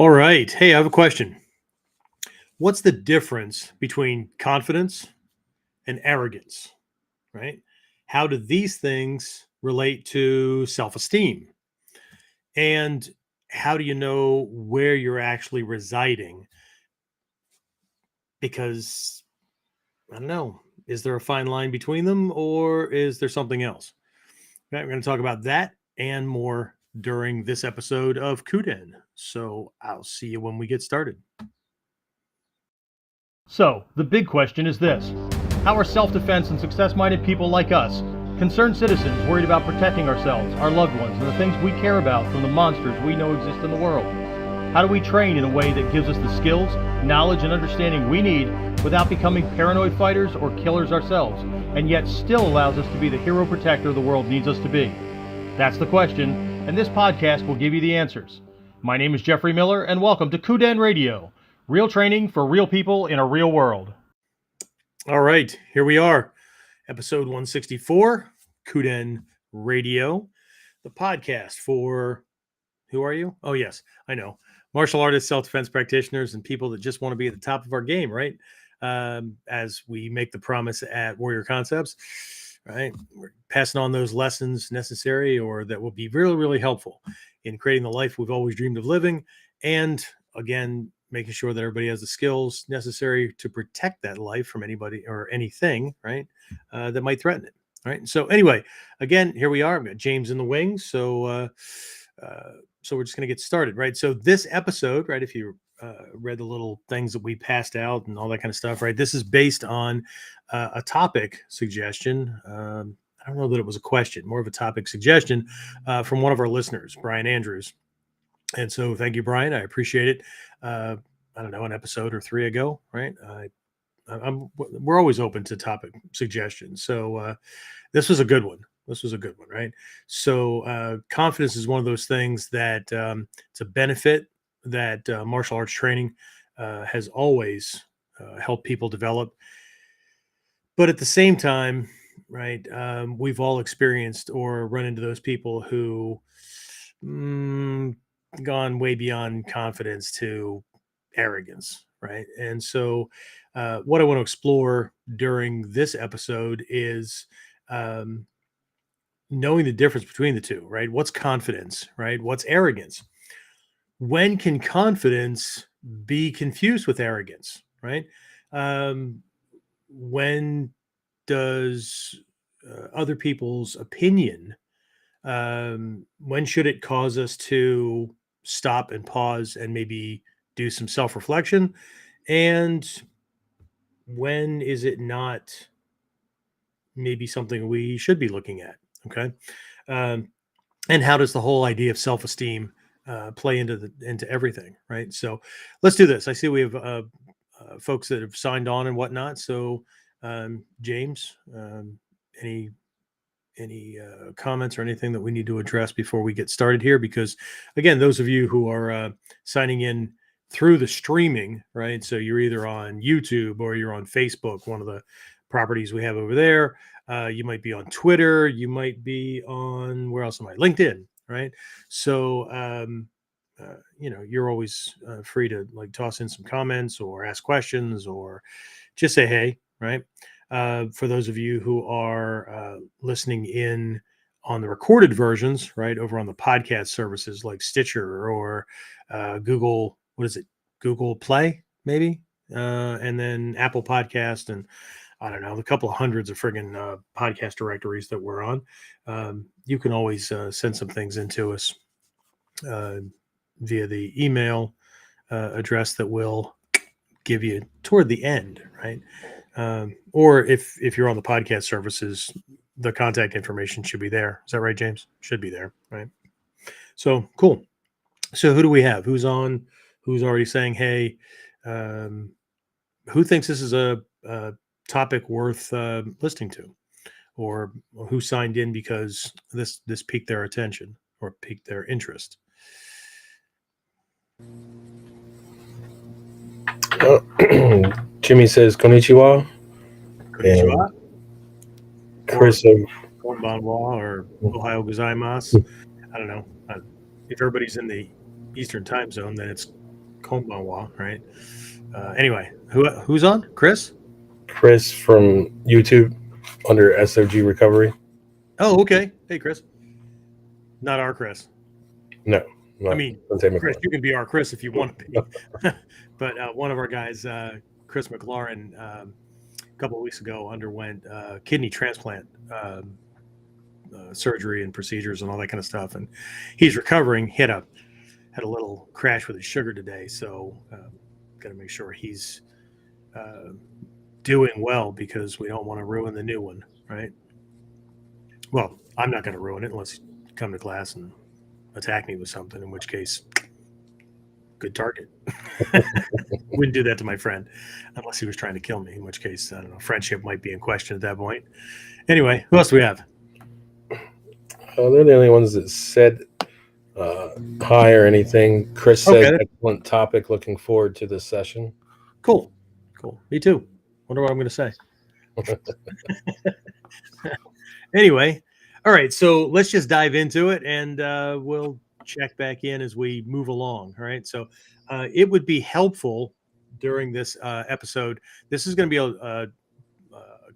All right. Hey, I have a question. What's the difference between confidence and arrogance? Right? How do these things relate to self esteem? And how do you know where you're actually residing? Because I don't know, is there a fine line between them or is there something else? Right, we're going to talk about that and more during this episode of KUDEN. So I'll see you when we get started. So, the big question is this: how are self-defense and success-minded people like us, concerned citizens worried about protecting ourselves, our loved ones, and the things we care about from the monsters we know exist in the world? How do we train in a way that gives us the skills, knowledge, and understanding we need without becoming paranoid fighters or killers ourselves, and yet still allows us to be the hero protector the world needs us to be? That's the question, and this podcast will give you the answers. My name is Jeffrey Miller, and welcome to KUDEN Radio. Real training for real people in a real world. All right, here we are. Episode 164, KUDEN Radio, the podcast for, who are you? Oh, yes, I know. Martial artists, self-defense practitioners, and people that just want to be at the top of our game, right? As we make the promise at Warrior Concepts, right? We're passing on those lessons necessary or that will be really, really helpful in creating the life we've always dreamed of living. And again, making sure that everybody has the skills necessary to protect that life from anybody or anything, right, that might threaten it, right? So anyway, again, here we are. I've got James in the wings, so we're just going to get started, right? So this episode, right, if you read the little things that we passed out and all that kind of stuff, right, this is based on a topic suggestion. I don't know that it was a question, more of a topic suggestion from one of our listeners, Brian Andrews. And so thank you, Brian. I appreciate it. I don't know, an episode or three ago, right? We're always open to topic suggestions. So this was a good one. Right? So confidence is one of those things that it's a benefit that martial arts training has always helped people develop. But at the same time, right, we've all experienced or run into those people who gone way beyond confidence to arrogance, right? And so, what I want to explore during this episode is knowing the difference between the two, right? What's confidence, right? What's arrogance? When can confidence be confused with arrogance, right? When does other people's opinion, when should it cause us to stop and pause and maybe do some self-reflection? And when is it not maybe something we should be looking at? Okay. Um, and how does the whole idea of self-esteem play into everything, right? So let's do this. I see we have folks that have signed on and whatnot. So James, any comments or anything that we need to address before we get started here? Because again, those of you who are signing in through the streaming, right? So you're either on YouTube or you're on Facebook, one of the properties we have over there. You might be on Twitter. You might be on, where else am I? LinkedIn, right? So, you're always free to like toss in some comments or ask questions or just say, hey, right? For those of you who are listening in on the recorded versions, right, over on the podcast services like Stitcher or Google, what is it? Google Play, maybe, and then Apple Podcast, and I don't know, a couple of hundreds of friggin' podcast directories that we're on. You can always send some things into us via the email address that we'll give you toward the end, right? Or if you're on the podcast services, the contact information should be there. Is that right, James? Should be there, right? So cool. So who do we have? Who's on? Who's already saying, hey, who thinks this is a topic worth listening to? Or who signed in because this piqued their attention or piqued their interest? Jimmy says konnichiwa. Konnichiwa. Chris Konbanwa or Ohio gozaimasu. I don't know. If everybody's in the Eastern time zone, then it's Konbanwa, right? Anyway, who's on? Chris? Chris from YouTube under SOG Recovery. Oh, okay. Hey, Chris. Not our Chris. No, I mean, Chris, you can be our Chris if you want to be. But one of our guys, Chris McLaurin, a couple of weeks ago underwent kidney transplant surgery and procedures and all that kind of stuff, and he's recovering. He had a little crash with his sugar today, so got to make sure he's doing well because we don't want to ruin the new one, right? Well, I'm not going to ruin it unless you come to class and attack me with something, in which case, good target. Wouldn't do that to my friend unless he was trying to kill me, in which case, I don't know, friendship might be in question at that point. Anyway, who else do we have? They're the only ones that said hi or anything. Chris said, excellent topic. Looking forward to this session. Cool. Me too. Wonder what I'm going to say. Anyway, all right. So let's just dive into it, and we'll check back in as we move along. All right. So it would be helpful during this episode. This is going to be a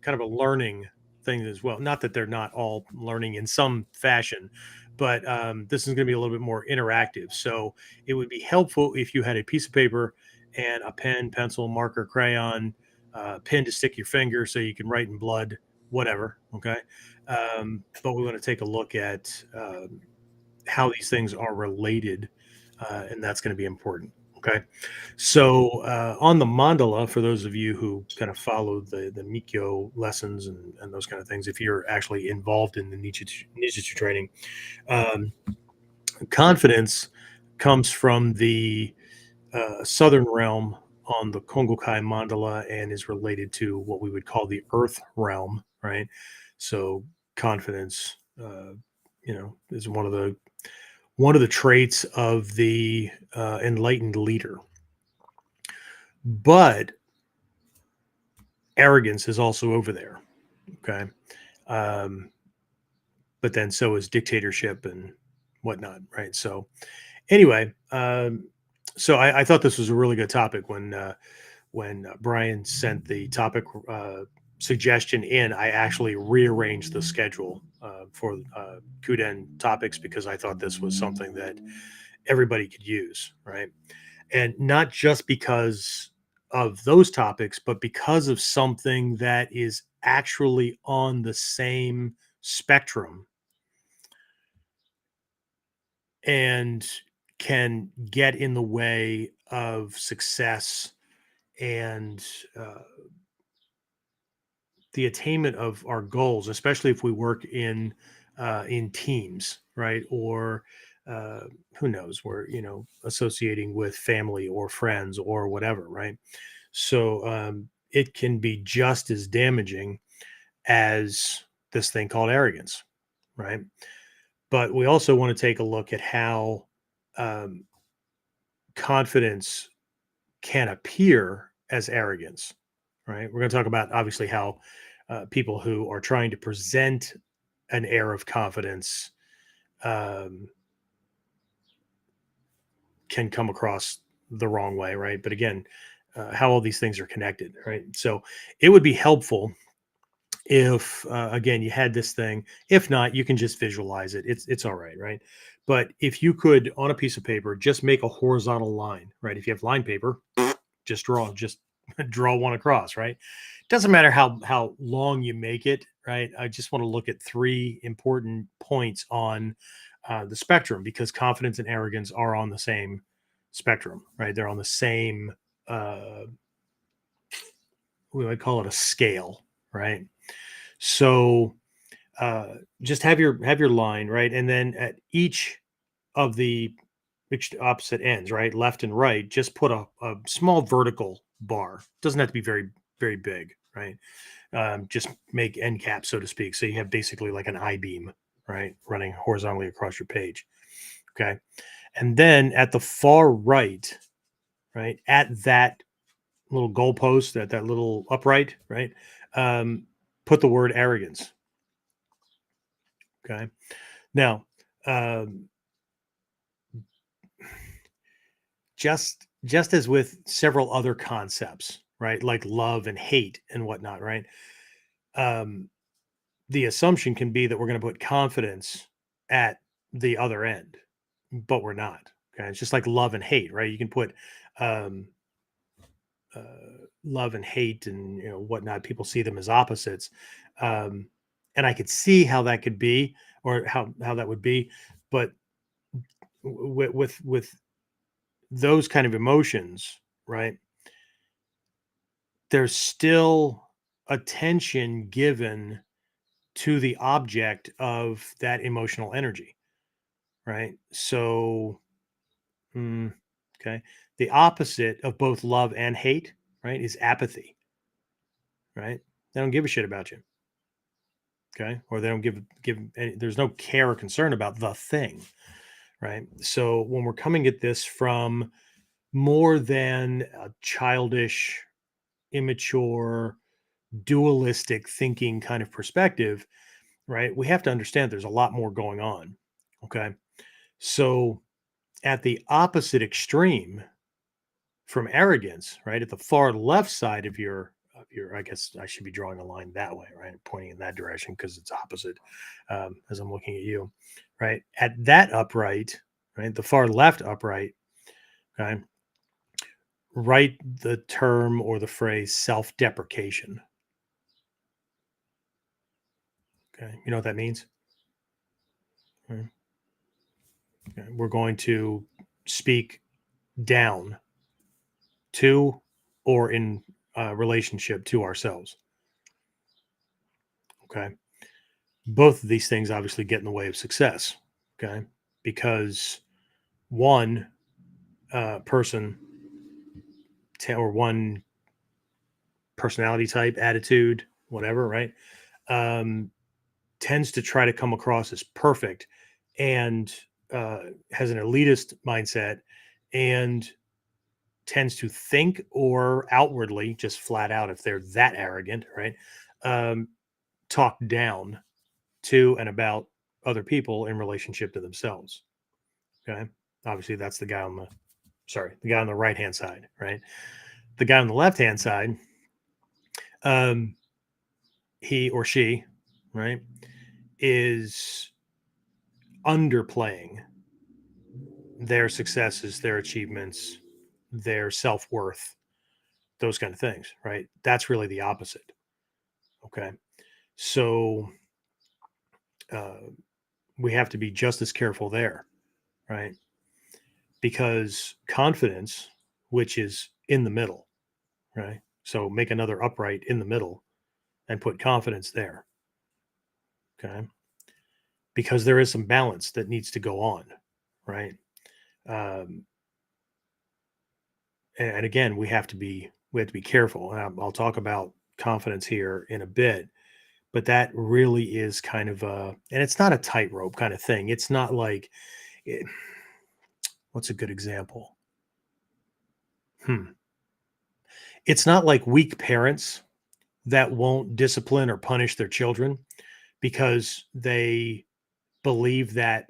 kind of a learning thing as well. Not that they're not all learning in some fashion, but this is going to be a little bit more interactive. So it would be helpful if you had a piece of paper and a pen, pencil, marker, crayon, pen to stick your finger so you can write in blood, whatever. Okay. But we want to take a look at how these things are related, and that's going to be important. Okay. So on the mandala, for those of you who kind of follow the Mikyo lessons and those kind of things, if you're actually involved in the Nijitsu training, confidence comes from the southern realm on the Kongokai mandala and is related to what we would call the earth realm, right? So confidence, is one of the traits of the enlightened leader. But arrogance is also over there, okay? But then so is dictatorship and whatnot, right? So anyway, so I thought this was a really good topic when Brian sent the topic suggestion in. I actually rearranged the schedule for KUDEN topics because I thought this was something that everybody could use, right? And not just because of those topics, but because of something that is actually on the same spectrum and can get in the way of success and the attainment of our goals, especially if we work in teams, right? Or who knows, we're associating with family or friends or whatever, right? So it can be just as damaging as this thing called arrogance, right? But we also want to take a look at how confidence can appear as arrogance, right? We're going to talk about obviously how people who are trying to present an air of confidence can come across the wrong way, right? But again, how all these things are connected, right? So it would be helpful if again you had this thing. If not, you can just visualize it. It's all right, right? But if you could on a piece of paper just make a horizontal line, right? If you have line paper, just draw one across, right? Doesn't matter how long you make it, right? I just want to look at three important points on the spectrum because confidence and arrogance are on the same spectrum, right? They're on the same we might call it a scale, right? So just have your line, right? And then at each of the opposite ends, right, left and right, just put a small vertical bar. Doesn't have to be very, very big, right? Just make end caps, so to speak. So you have basically like an I-beam, right, running horizontally across your page. Okay. And then at the far right, at that little goalpost, at that little upright, right, put the word arrogance. Okay. Now, just just as with several other concepts, right? Like love and hate and whatnot, right? Um, the assumption can be that we're going to put confidence at the other end, but we're not. Okay. It's just like love and hate, right? You can put um, love and hate and whatnot. People see them as opposites, um, and I could see how that could be, or how that would be, but with those kind of emotions, right? There's still attention given to the object of that emotional energy, right? So, mm, okay, the opposite of both love and hate, right, is apathy, right? They don't give a shit about you, okay, or they don't give any, there's no care or concern about the thing, right? So when we're coming at this from more than a childish, immature, dualistic thinking kind of perspective, right? We have to understand there's a lot more going on. Okay. So at the opposite extreme from arrogance, right? At the far left side of your, I guess I should be drawing a line that way, right? Pointing in that direction because it's opposite as I'm looking at you, right? At that upright, right? The far left upright, okay? Write the term or the phrase self deprecation. Okay. You know what that means? Right. Okay. We're going to speak down to or in relationship to ourselves. Okay. Both of these things obviously get in the way of success. Okay. Because one person or one personality type, attitude, whatever, right, um, tends to try to come across as perfect and has an elitist mindset and tends to think or outwardly, just flat out, if they're that arrogant, right, um, talk down to and about other people in relationship to themselves. Okay. Obviously, that's the guy on the right hand side, right? The guy on the left hand side, um, he or she, right, is underplaying their successes, their achievements, their self worth, those kind of things, right? That's really the opposite. Okay. So uh, we have to be just as careful there, right? Because confidence, which is in the middle, right? So make another upright in the middle and put confidence there, okay? Because there is some balance that needs to go on, right? Um, and again, we have to be careful. And I'll talk about confidence here in a bit, but that really is kind of and it's not a tightrope kind of thing. It's not like, it, what's a good example? Hmm. It's not like weak parents that won't discipline or punish their children because they believe that,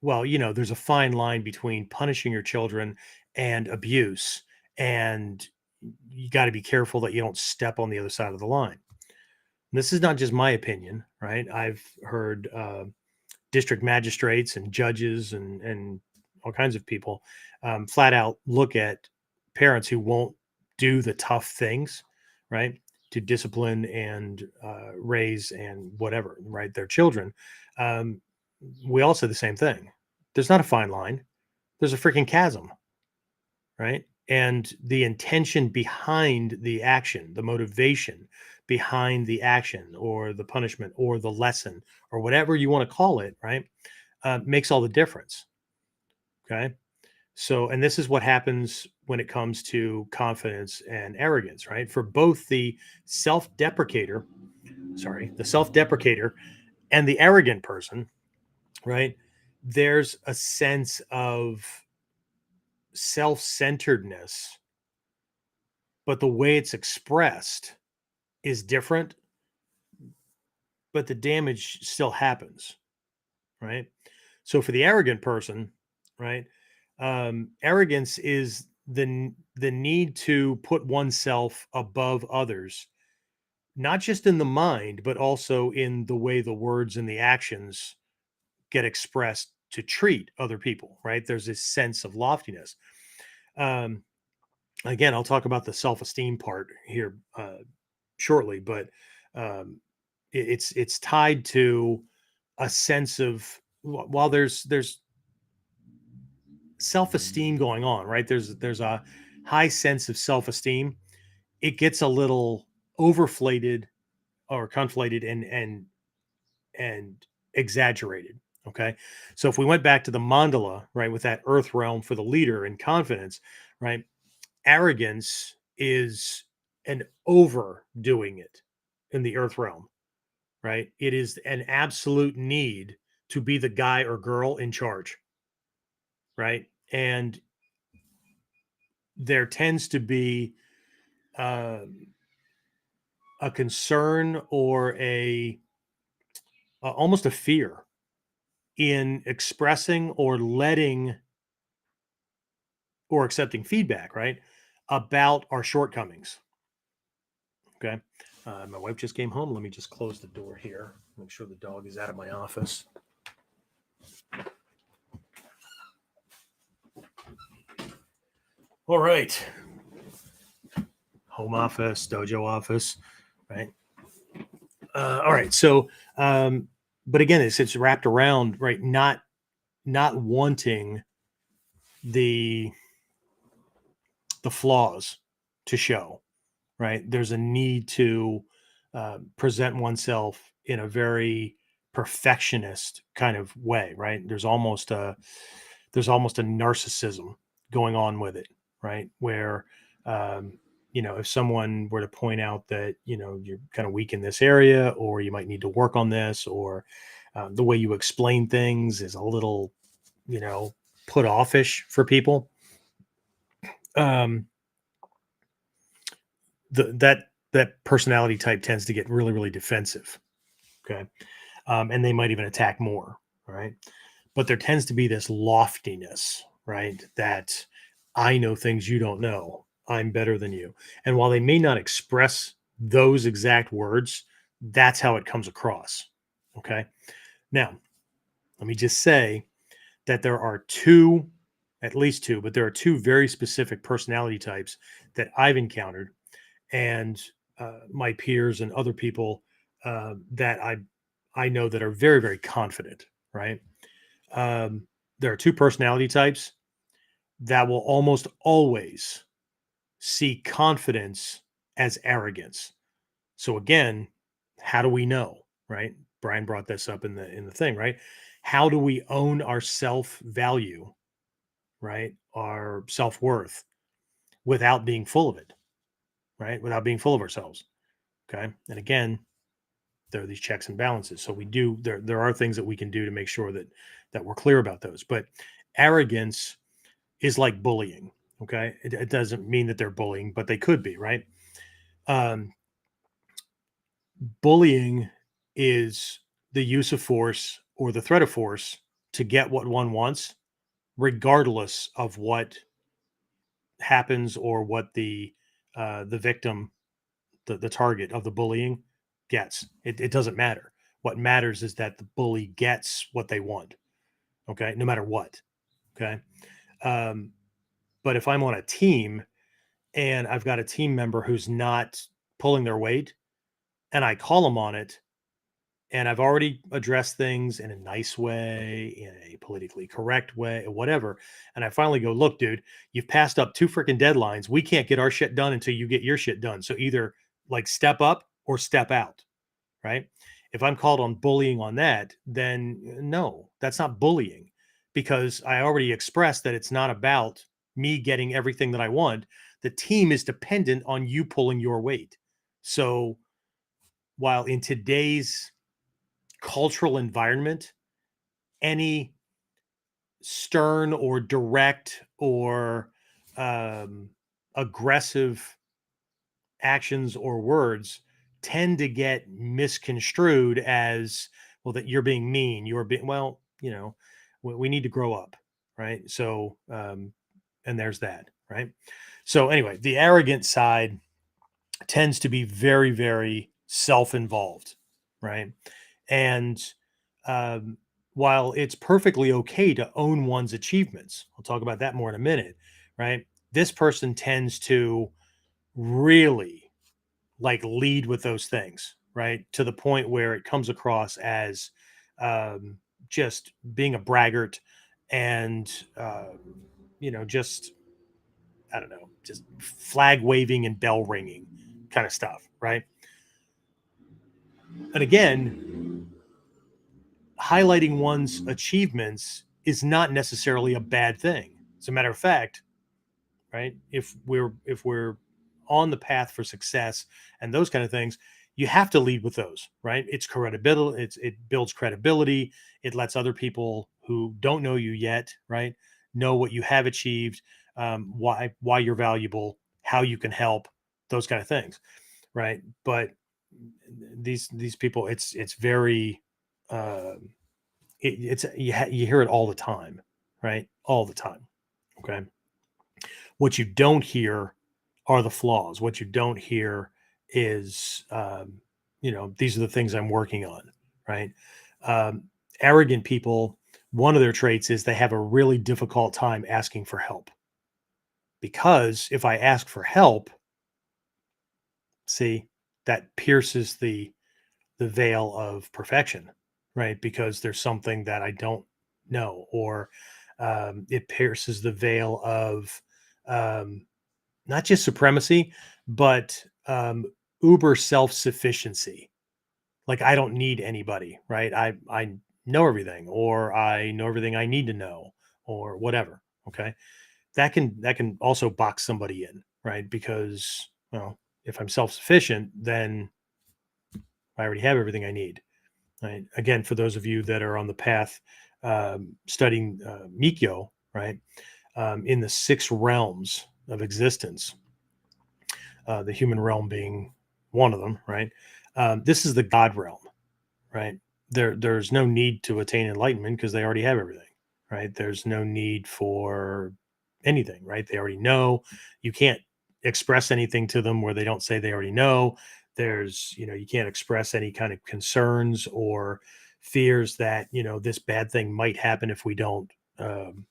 well, there's a fine line between punishing your children and abuse, and you got to be careful that you don't step on the other side of the line. And this is not just my opinion, right? I've heard district magistrates and judges and all kinds of people flat out look at parents who won't do the tough things, right, to discipline and raise and whatever, right, their children. Um, we all say the same thing. There's not a fine line. There's a freaking chasm, right? And the intention behind the action, the motivation behind the action or the punishment or the lesson or whatever you want to call it, right, makes all the difference. Okay. So, and this is what happens when it comes to confidence and arrogance, right? For both the self deprecator and the arrogant person, right? There's a sense of self centeredness, but the way it's expressed is different, but the damage still happens, right? So for the arrogant person, right, arrogance is the need to put oneself above others, not just in the mind, but also in the way the words and the actions get expressed to treat other people, right? There's this sense of loftiness. Um, Again, I'll talk about the self-esteem part here shortly, but um, it's tied to a sense of, while there's self-esteem going on, right? There's a high sense of self-esteem. It gets a little overflated or conflated and exaggerated. Okay. So if we went back to the mandala, right, with that earth realm for the leader and confidence, right, arrogance is an overdoing it in the earth realm, right? It is an absolute need to be the guy or girl in charge, right? And there tends to be um, a concern or almost a fear in expressing or letting or accepting feedback, right, about our shortcomings. Okay. My wife just came home. Let me just close the door here. Make sure the dog is out of my office. All right. Home office, dojo office, right? All right. So, but again, it's wrapped around, right? Not wanting the flaws to show, right? There's a need to present oneself in a very perfectionist kind of way, right? There's almost a narcissism going on with it, right? Where um, if someone were to point out that you're kind of weak in this area, or you might need to work on this, or the way you explain things is a little, put offish for people. Um, that personality type tends to get really, really defensive. Okay. And they might even attack more. All right. But there tends to be this loftiness, right? That I know things you don't know. I'm better than you. And while they may not express those exact words, that's how it comes across. Okay. Now, let me just say that there are at least two, but there are two very specific personality types that I've encountered, and my peers and other people that I know that are very, very confident, right? There are two personality types that will almost always see confidence as arrogance. So again, how do we know, right? Brian brought this up in the thing, right? How do we own our self-value, right? Our self-worth without being full of it, right? Without being full of ourselves. Okay. And again, there are these checks and balances. So there are things that we can do to make sure that we're clear about those. But arrogance is like bullying. Okay. It doesn't mean that they're bullying, but they could be, right? Um, Bullying is the use of force or the threat of force to get what one wants, regardless of what happens or what the victim, the target of the bullying, gets. It doesn't matter. What matters is that the bully gets what they want. Okay, no matter what. Okay, um, but if I'm on a team and I've got a team member who's not pulling their weight, and I call them on it, and I've already addressed things in a nice way, in a politically correct way, whatever. And I finally go, look, dude, you've passed up two freaking deadlines. We can't get our shit done until you get your shit done. So either like step up or step out, right? If I'm called on bullying on that, then no, that's not bullying, because I already expressed that it's not about me getting everything that I want. The team is dependent on you pulling your weight. So while in today's cultural environment, any stern or direct or aggressive actions or words tend to get misconstrued as, well, that you're being mean, you're being, well, we need to grow up, right? So and there's that, right? So anyway, the arrogant side tends to be very, very self-involved, right? And um, while it's perfectly okay to own one's achievements, I'll talk about that more in a minute, right? This person tends to really like lead with those things, right? To the point where it comes across as um, just being a braggart and, just, I don't know, just flag waving and bell ringing kind of stuff, right? And again, highlighting one's achievements is not necessarily a bad thing. As a matter of fact, right? If we're on the path for success and those kind of things, you have to lead with those, right? It's credibility. It builds credibility. It lets other people who don't know you yet, right, know what you have achieved, why you're valuable, how you can help, those kind of things, right? But these people, it's very, uh, it's you hear it all the time, right? All the time. Okay. What you don't hear are the flaws. What you don't hear is, these are the things I'm working on, right? Um, Arrogant people, one of their traits is they have a really difficult time asking for help, because if I ask for help, see, that pierces the veil of perfection, right? Because there's something that I don't know, or it pierces the veil of um, not just supremacy, but uber self sufficiency. Like I don't need anybody, right? I know everything, or I know everything I need to know, or whatever. Okay, that can also box somebody in, right? Because, well, if I'm self sufficient, then I already have everything I need. Right. Again, for those of you that are on the path studying Mikyo, right, in the six realms of existence, the human realm being one of them, right? This is the God realm, right? There's no need to attain enlightenment because they already have everything, right? There's no need for anything, right? They already know. You can't express anything to them where they don't say they already know. You can't express any kind of concerns or fears that, this bad thing might happen um,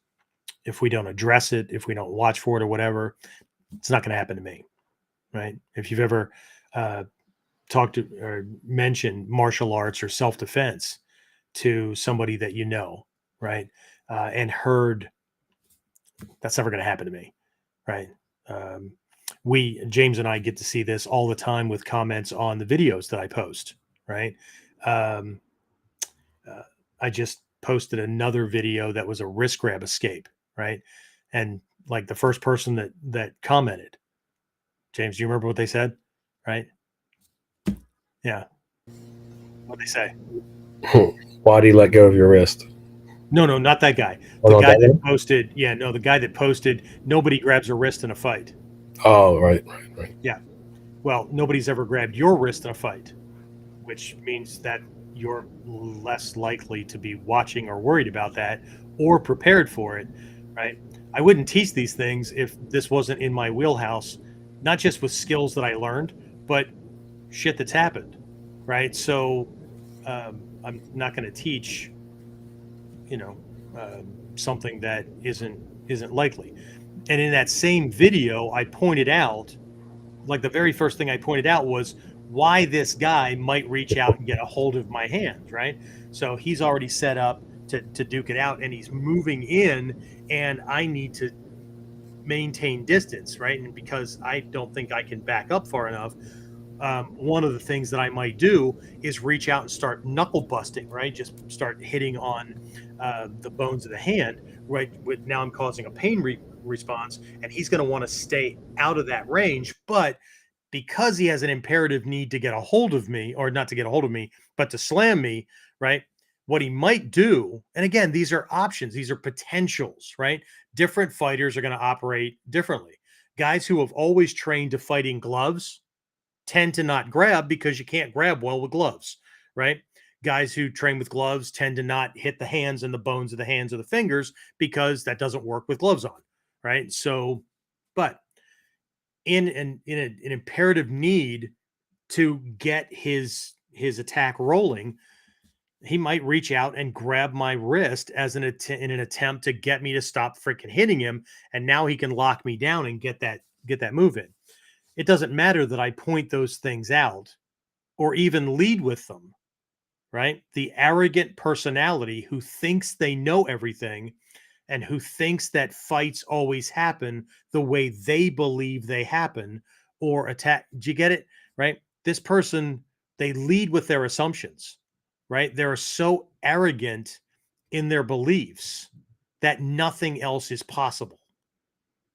if we don't address it, if we don't watch for it or whatever. It's not going to happen to me, right? If you've ever uh, talked to or mentioned martial arts or self defense to somebody that you know, right, and heard that's never going to happen to me, right? Um, James and I get to see this all the time with comments on the videos that I post, right? Um, uh, I just posted another video that was a wrist grab escape, right? And like the first person that commented, James, do you remember what they said? Right? Yeah. What they say? Why do you let go of your wrist? No, not that guy. Oh, The no, guy that that one? posted, yeah, no, the guy that posted, nobody grabs a wrist in a fight. Oh, right. Yeah. Well, nobody's ever grabbed your wrist in a fight, which means that you're less likely to be watching or worried about that or prepared for it, right? I wouldn't teach these things if this wasn't in my wheelhouse, not just with skills that I learned, but shit that's happened, right? So I'm not going to teach, you know, something that isn't likely. And in that same video, I pointed out, like the very first thing I pointed out was why this guy might reach out and get a hold of my hands, right? So he's already set up to duke it out, and he's moving in, and I need to maintain distance, right? And because I don't think I can back up far enough, one of the things that I might do is reach out and start knuckle busting, right? Just start hitting on the bones of the hand, right? Now I'm causing a pain response, and he's going to want to stay out of that range. But because he has an imperative need to get a hold of me, or not to get a hold of me, but to slam me, right? What he might do, and again, these are options, these are potentials, right? Different fighters are going to operate differently. Guys who have always trained to fight in gloves tend to not grab because you can't grab well with gloves, right? Guys who train with gloves tend to not hit the hands and the bones of the hands or the fingers because that doesn't work with gloves on, right? So, But in an imperative need to get his attack rolling, he might reach out and grab my wrist as in an attempt to get me to stop freaking hitting him, and now he can lock me down and get that move in. It doesn't matter that I point those things out or even lead with them, right? The arrogant personality who thinks they know everything and who thinks that fights always happen the way they believe they happen or attack. Do you get it? Right? This person, they lead with their assumptions, right? They're so arrogant in their beliefs that nothing else is possible,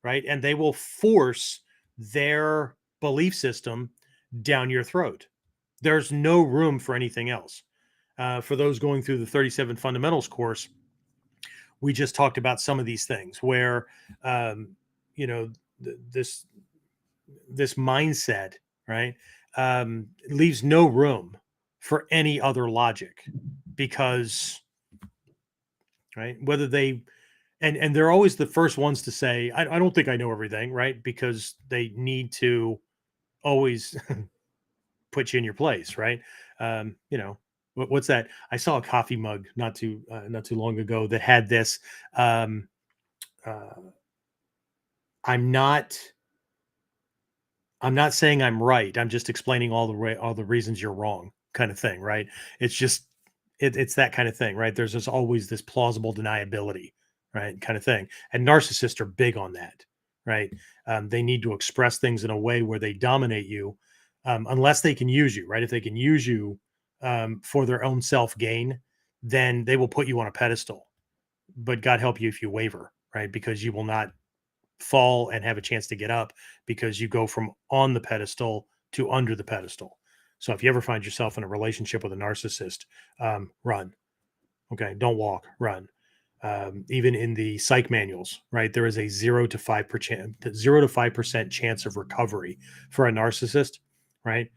right? And they will force their belief system down your throat. There's no room for anything else. For those going through the 37 fundamentals course, we just talked about some of these things where, you know, this mindset, right, leaves no room for any other logic, because, right, whether they, and they're always the first ones to say, I don't think I know everything, right, because they need to always put you in your place, right? You know, what's that? I saw a coffee mug not too long ago that had this. Uh, I'm not. I'm not saying I'm right. I'm just explaining all the reasons you're wrong, kind of thing, right? It's just it's that kind of thing, right? There's just always this plausible deniability, right, kind of thing. And narcissists are big on that, right? They need to express things in a way where they dominate you, unless they can use you, right? If they can use you for their own self gain, then they will put you on a pedestal. But God help you if you waver, right? Because you will not fall and have a chance to get up, because you go from on the pedestal to under the pedestal. So if you ever find yourself in a relationship with a narcissist, run. Okay, don't walk, run. Even in the psych manuals, right, there is a 0 to 5% chance of recovery for a narcissist, right?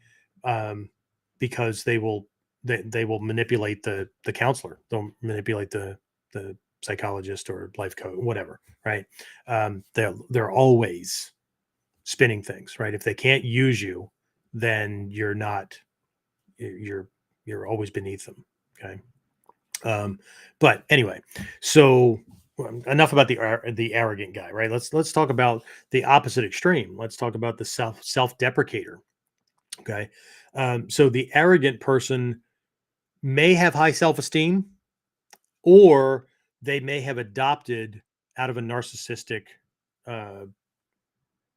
Because they will manipulate the counselor, they'll manipulate the psychologist or life coach, whatever, right? They're always spinning things, right? If they can't use you, then you're always beneath them. Okay. But anyway, so enough about the arrogant guy, right? Let's talk about the opposite extreme. Let's talk about the self-deprecator. Okay. So the arrogant person may have high self-esteem, or they may have adopted out of a narcissistic uh,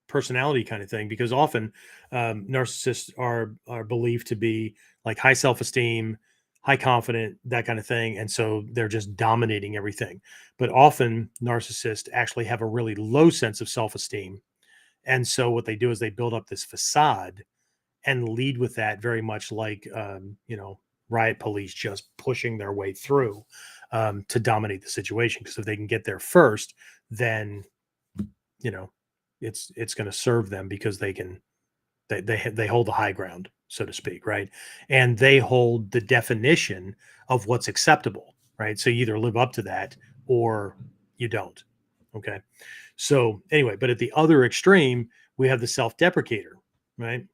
personality kind of thing, because often narcissists are believed to be like high self-esteem, high confident, that kind of thing, and so they're just dominating everything. But often narcissists actually have a really low sense of self-esteem, and so what they do is they build up this facade and lead with that, very much like riot police just pushing their way through to dominate the situation, because if they can get there first, then you know it's going to serve them, because they hold the high ground, so to speak, right? And they hold the definition of what's acceptable, right? So you either live up to that or you don't. Okay. So anyway, but at the other extreme, we have the self-deprecator, right?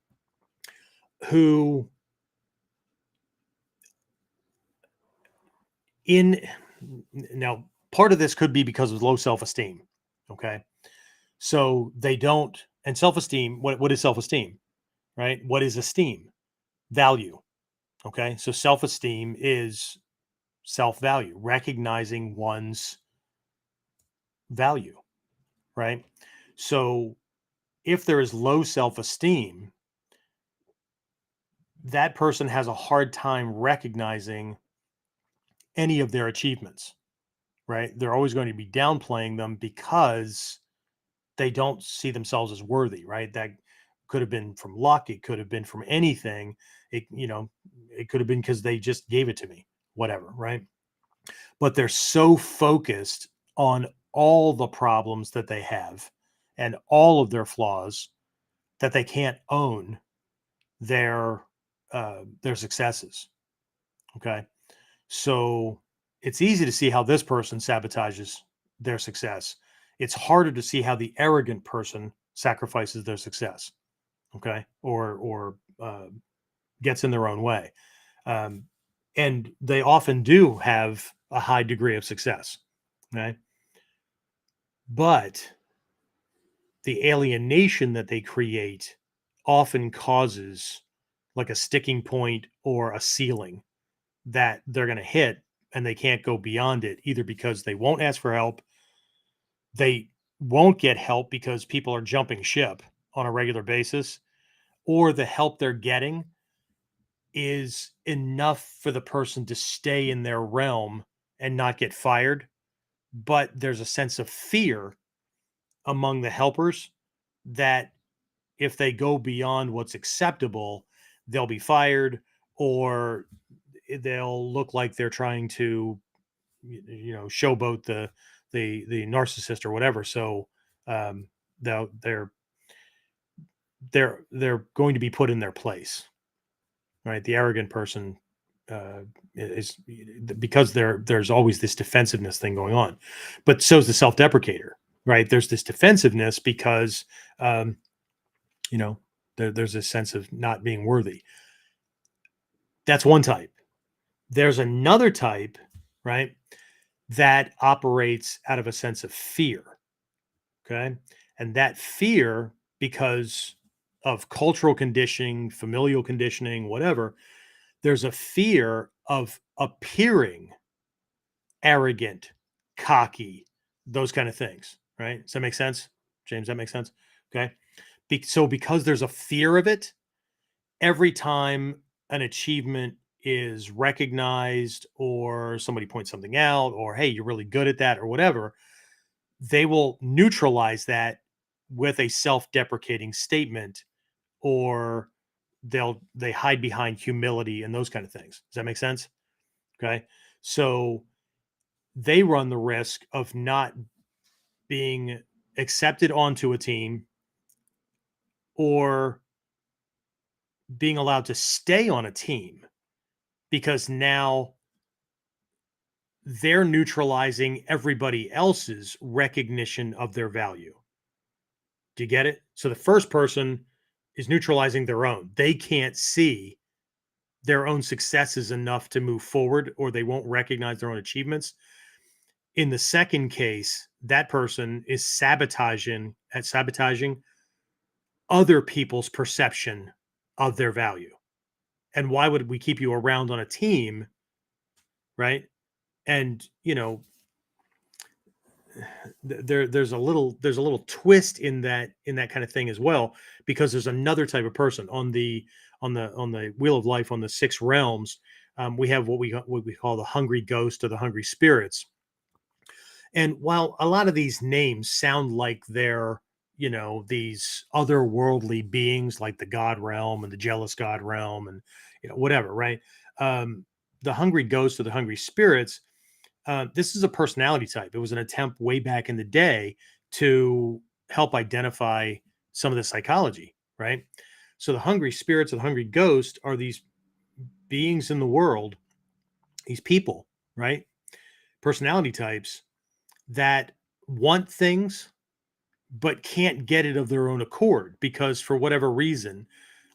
Who in now part of this could be because of low self-esteem. Okay. So they don't, and self-esteem, what is self-esteem, right? What is esteem? Value. Okay. So self-esteem is self-value, recognizing one's value, right? So if there is low self-esteem, that person has a hard time recognizing any of their achievements, right? They're always going to be downplaying them because they don't see themselves as worthy, right? That could have been from luck. It could have been from anything. It could have been because they just gave it to me, whatever, right? But they're so focused on all the problems that they have and all of their flaws that they can't own their successes. Okay. So it's easy to see how this person sabotages their success. It's harder to see how the arrogant person sacrifices their success, okay, or gets in their own way, um, and they often do have a high degree of success, okay, but the alienation that they create often causes like a sticking point or a ceiling that they're going to hit, and they can't go beyond it, either because they won't ask for help, they won't get help because people are jumping ship on a regular basis, or the help they're getting is enough for the person to stay in their realm and not get fired. But there's a sense of fear among the helpers that if they go beyond what's acceptable, they'll be fired, or they'll look like they're trying to, showboat the narcissist or whatever. So um, they're they're going to be put in their place, right? The arrogant person is, because there's always this defensiveness thing going on, but so's the self-deprecator, right? There's this defensiveness because um, there's a sense of not being worthy. That's one type. There's another type, right, that operates out of a sense of fear. Okay. And that fear, because of cultural conditioning, familial conditioning, whatever, there's a fear of appearing arrogant, cocky, those kind of things. Right. Does that make sense? James, that makes sense? Okay. So because there's a fear of it, every time an achievement is recognized or somebody points something out, or hey, you're really good at that or whatever, they will neutralize that with a self-deprecating statement, or they hide behind humility and those kind of things. Does that make sense? Okay. So they run the risk of not being accepted onto a team, or being allowed to stay on a team, because now they're neutralizing everybody else's recognition of their value. Do you get it? So the first person is neutralizing their own. They can't see their own successes enough to move forward, or they won't recognize their own achievements. In the second case, that person is sabotaging other people's perception of their value. And why would we keep you around on a team, right? And there's a little twist in that kind of thing as well, because there's another type of person on the wheel of life, on the six realms. We have what we call the hungry ghost, or the hungry spirits. And while a lot of these names sound like they're these otherworldly beings, like the god realm and the jealous god realm, and whatever, right? um the hungry ghost, or the hungry spirits, this is a personality type. It was an attempt way back in the day to help identify some of the psychology, right? So the hungry spirits, or the hungry ghost, are these beings in the world, these people, right? Personality types that want things but can't get it of their own accord, because for whatever reason,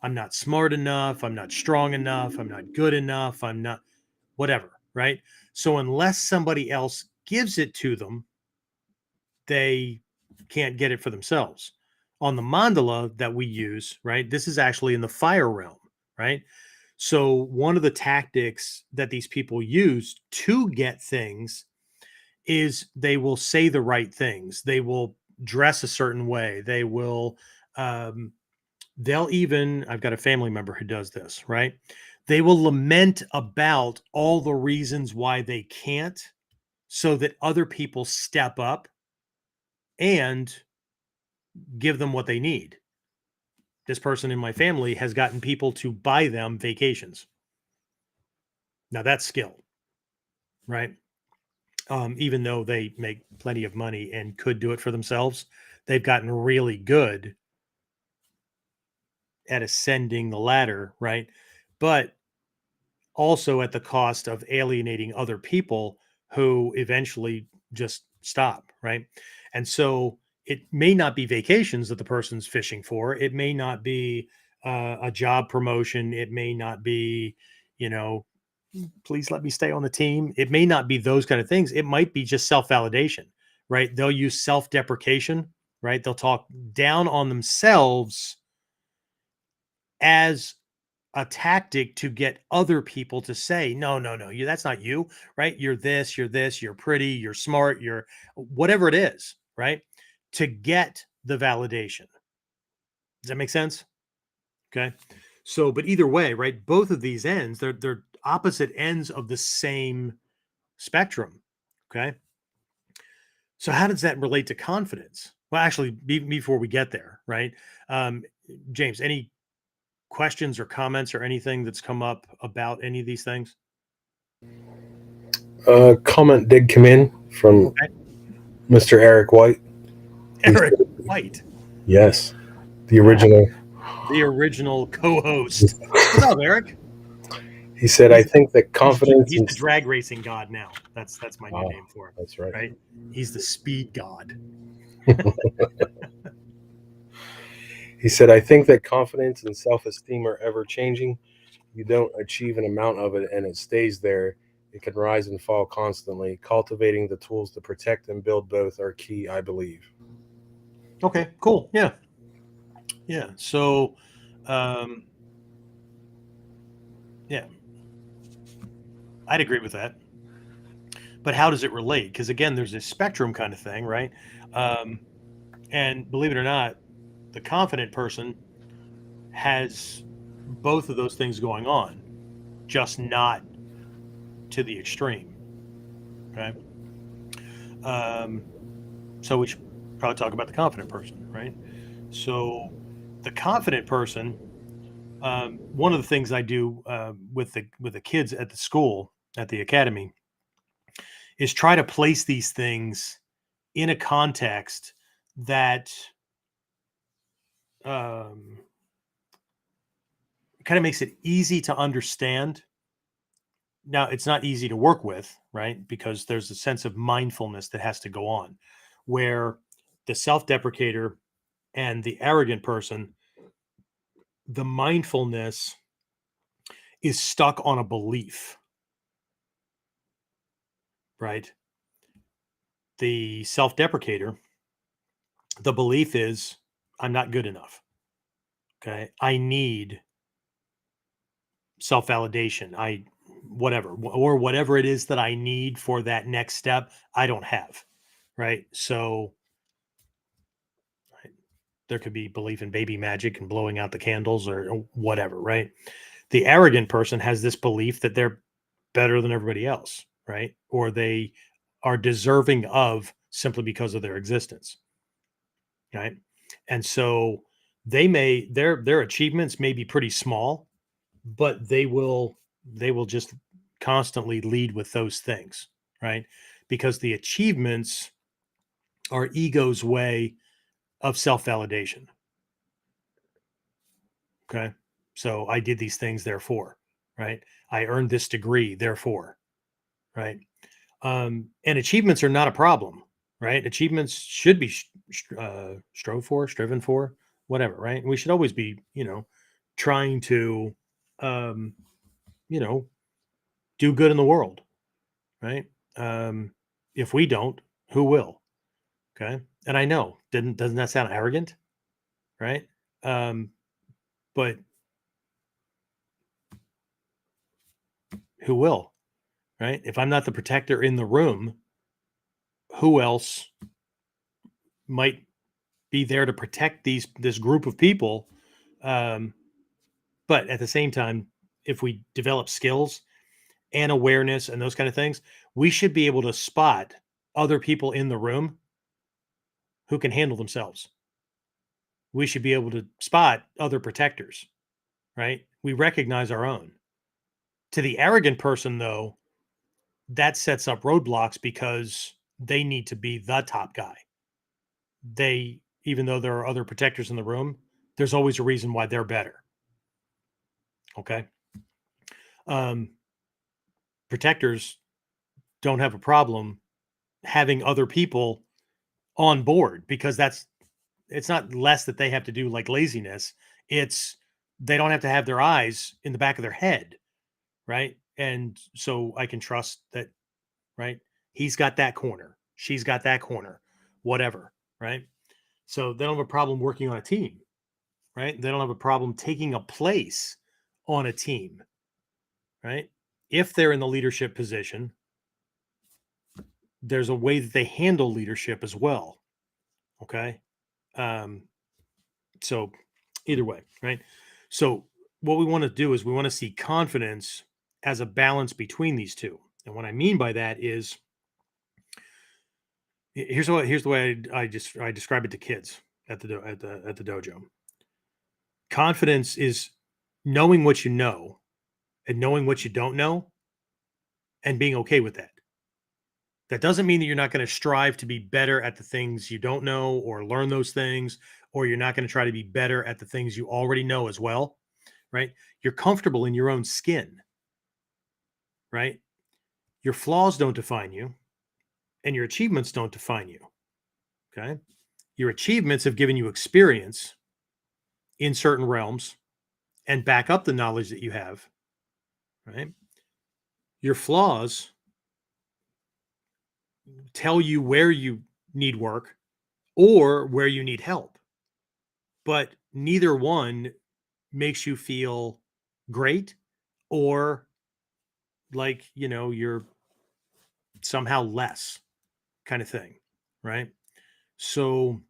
I'm not smart enough, I'm not strong enough, I'm not good enough, I'm not whatever, right? So unless somebody else gives it to them, they can't get it for themselves. On the mandala that we use, right, this is actually in the fire realm, right? So one of the tactics that these people use to get things is they will say the right things. They will dress a certain way. Um, they'll even, I've got a family member who does this, right? They will lament about all the reasons why they can't, so that other people step up and give them what they need. This person in my family has gotten people to buy them vacations. Now that's skill, right? Even though they make plenty of money and could do it for themselves, they've gotten really good at ascending the ladder, right? But also at the cost of alienating other people who eventually just stop, right? And so It may not be vacations that the person's fishing for. It may not be a job promotion. It may not be, please let me stay on the team. It may not be those kind of things. It might be just self-validation, right? They'll use self-deprecation, right? They'll talk down on themselves as a tactic to get other people to say, no, no, no, that's not you, right? You're this, you're pretty, you're smart, you're whatever it is, right? To get the validation. Does that make sense? Okay. So, but either way, right? Both of these ends, they're opposite ends of the same spectrum. Okay. So how does that relate to confidence? Well, actually, before we get there, right? Um, James, any questions or comments or anything that's come up about any of these things? Comment did come in from Okay. Mr. Eric White. Eric White. Yes, the original. The original co-host. What's up, Eric? He said, "I think that confidence." He's the drag racing god now. That's my new name for him. That's right. Right? He's the speed god. He said, "I think that confidence and self-esteem are ever changing. You don't achieve an amount of it and it stays there. It can rise and fall constantly. Cultivating the tools to protect and build both are key, I believe." Okay, cool. Yeah. So, yeah, I'd agree with that. But how does it relate? Because again, there's this spectrum kind of thing, right? And believe it or not, the confident person has both of those things going on, just not to the extreme. Okay. So we should probably talk about the confident person, right? So the confident person, one of the things I do with the kids at the school, at the academy, is try to place these things in a context that kind of makes it easy to understand. Now, it's not easy to work with, right? Because there's a sense of mindfulness that has to go on, where the self-deprecator and the arrogant person, the mindfulness is stuck on a belief, right? The self-deprecator, the belief is I'm not good enough. Okay. I need self-validation. Or whatever it is that I need for that next step, I don't have. Right. So right, there could be belief in baby magic and blowing out the candles or whatever. Right. The arrogant person has this belief that they're better than everybody else. Right. Or they are deserving of simply because of their existence. Right. And so their achievements may be pretty small, but they will just constantly lead with those things, right? Because the achievements are ego's way of self-validation. Okay. So I did these things, therefore, right? I earned this degree, therefore, right? And achievements are not a problem, right? Achievements should be striven for, whatever, right? We should always be, trying to, um, you know, do good in the world, right? If we don't, who will? Okay. And I know, doesn't that sound arrogant, right? Um, but who will, right? If I'm not the protector in the room, who else might be there to protect this group of people? Um, but at the same time, if we develop skills and awareness and those kind of things, we should be able to spot other people in the room who can handle themselves. We should be able to spot other protectors, right? We recognize our own. To the arrogant person, though, that sets up roadblocks because they need to be the top guy. Even though there are other protectors in the room, there's always a reason why they're better. Okay. Um, Protectors don't have a problem having other people on board, because it's not less that they have to do like laziness. It's they don't have to have their eyes in the back of their head, right? And so I can trust that, right? He's got that corner, she's got that corner, whatever, right? So they don't have a problem working on a team, right? They don't have a problem taking a place on a team, right? If they're in the leadership position, there's a way that they handle leadership as well. Okay. Um, so either way, right? So what we want to do is we want to see confidence as a balance between these two. And what I mean by that is here's the way I describe it to kids at the dojo. Confidence is knowing what you know and knowing what you don't know and being okay with that. That doesn't mean that you're not going to strive to be better at the things you don't know or learn those things, or you're not going to try to be better at the things you already know as well, right? You're comfortable in your own skin, right? Your flaws don't define you, and your achievements don't define you, okay? Your achievements have given you experience in certain realms and back up the knowledge that you have, right? Your flaws tell you where you need work or where you need help, but neither one makes you feel great or like, you're somehow less kind of thing, right? So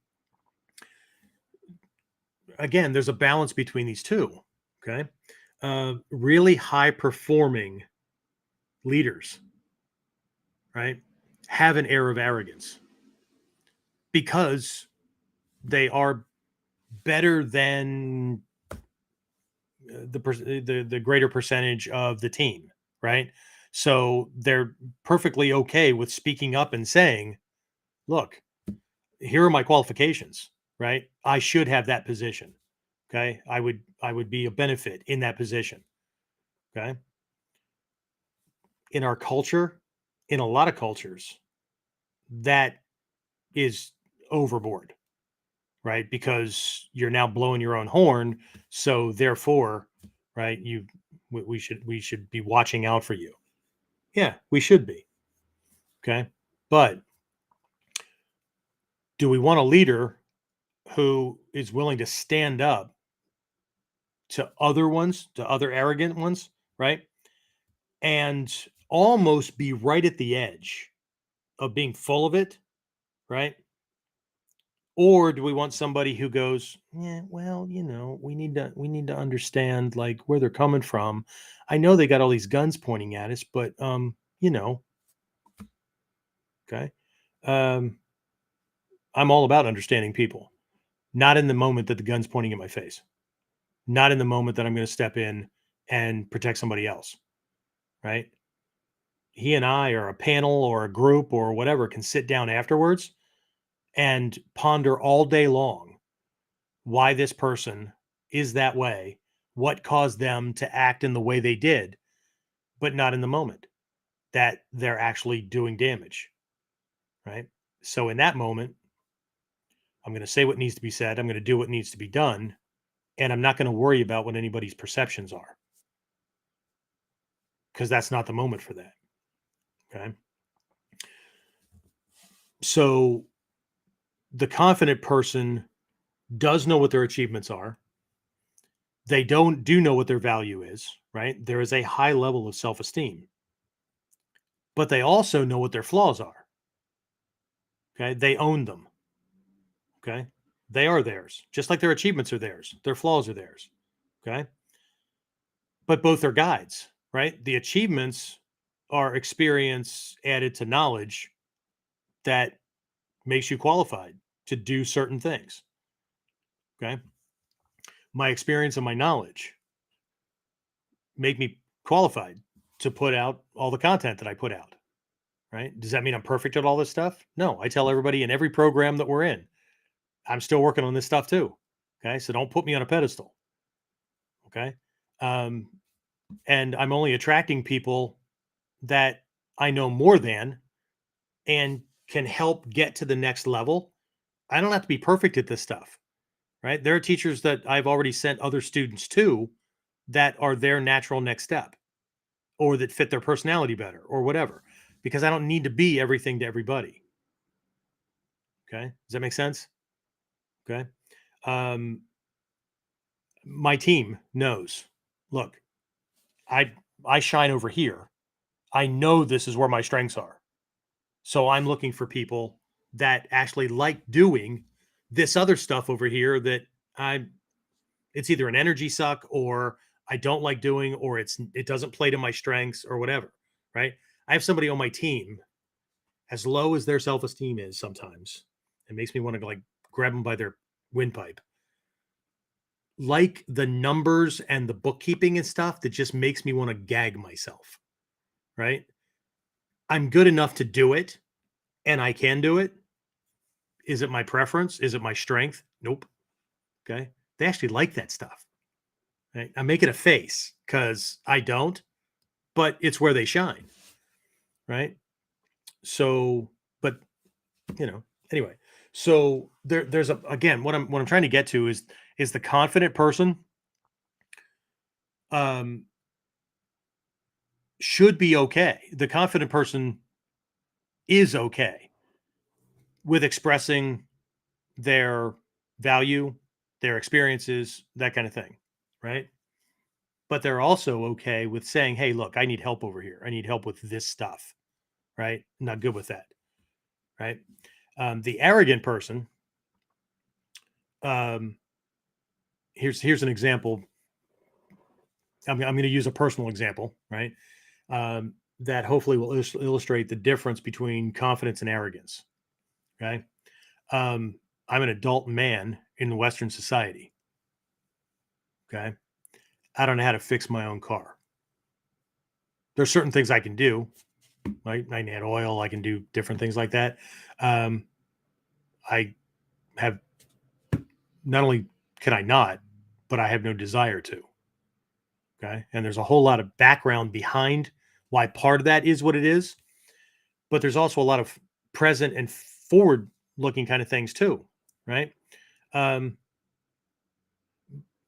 again, there's a balance between these two, okay? Really high performing leaders, right, have an air of arrogance because they are better than the greater percentage of the team, right? So they're perfectly okay with speaking up and saying, "Look, here are my qualifications, right? I should have that position. Okay, I would be a benefit in that position." Okay, in our culture, in a lot of cultures, that is overboard, right? Because you're now blowing your own horn, so therefore, right, we should be watching out for you. Yeah, we should be. Okay, but do we want a leader who is willing to stand up to other arrogant ones, right? And almost be right at the edge of being full of it, right? Or do we want somebody who goes, yeah, well, we need to understand like where they're coming from. I know they got all these guns pointing at us, but okay. Um, I'm all about understanding people, not in the moment that the gun's pointing at my face, not in the moment that I'm going to step in and protect somebody else, right? He and I, or a panel or a group or whatever, can sit down afterwards and ponder all day long why this person is that way, what caused them to act in the way they did, but not in the moment that they're actually doing damage, right? So in that moment, I'm going to say what needs to be said, I'm going to do what needs to be done, and I'm not going to worry about what anybody's perceptions are, because that's not the moment for that. Okay. So the confident person does know what their achievements are. They do know what their value is, right? There is a high level of self-esteem, but they also know what their flaws are. Okay. They own them. Okay. They are theirs, just like their achievements are theirs. Their flaws are theirs. Okay. But both are guides, right? The achievements are experience added to knowledge that makes you qualified to do certain things. Okay. My experience and my knowledge make me qualified to put out all the content that I put out. Right. Does that mean I'm perfect at all this stuff? No. I tell everybody in every program that we're in, I'm still working on this stuff too. Okay. So don't put me on a pedestal. Okay. Um, and I'm only attracting people that I know more than and can help get to the next level I don't have to be perfect at this stuff, right? There are teachers that I've already sent other students to that are their natural next step or that fit their personality better or whatever, because I don't need to be everything to everybody. Okay. Does that make sense? Okay. Um, my team knows, look, I I shine over here. I know this is where my strengths are. So I'm looking for people that actually like doing this other stuff over here that I it's either an energy suck or I don't like doing or it doesn't play to my strengths or whatever, right? I have somebody on my team as low as their self-esteem is sometimes. It makes me want to like grab them by their windpipe. Like the numbers and the bookkeeping and stuff that just makes me want to gag myself, right? I'm good enough to do it and I can do it. Is it my preference? Is it my strength? Nope. Okay. They actually like that stuff. Right? I'm making a face because I don't, but it's where they shine. Right. So, but you know, anyway. So there's again what I'm trying to get to is the confident person um should be okay. The confident person is okay with expressing their value, their experiences, that kind of thing. Right. But they're also okay with saying, "Hey, look, I need help over here. I need help with this stuff." Right? I'm not good with that. Right? The arrogant person. Um, here's an example. I'm going to use a personal example, right? That hopefully will illustrate the difference between confidence and arrogance. Okay. Um, I'm an adult man in Western society. Okay. I don't know how to fix my own car. There's certain things I can do. Right? I can add oil. I can do different things like that. Um, I have not only can I not, but I have no desire to. Okay. And there's a whole lot of background behind why part of that is what it is. But there's also a lot of present and forward looking kind of things too. Right. Um,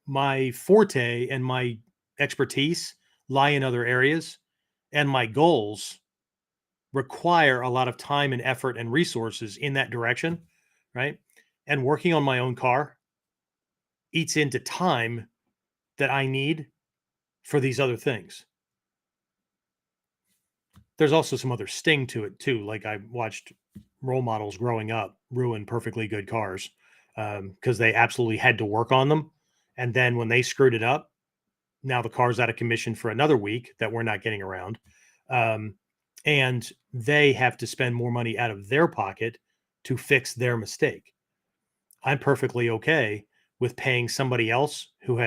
my forte and my expertise lie in other areas, and my goals require a lot of time and effort and resources in that direction. Right. And working on my own car eats into time that I need for these other things. There's also some other sting to it too. Like I watched role models growing up ruin perfectly good cars because they absolutely had to work on them. And then when they screwed it up, now the car's out of commission for another week that we're not getting around. Um, and they have to spend more money out of their pocket to fix their mistake. I'm perfectly okay with paying somebody else who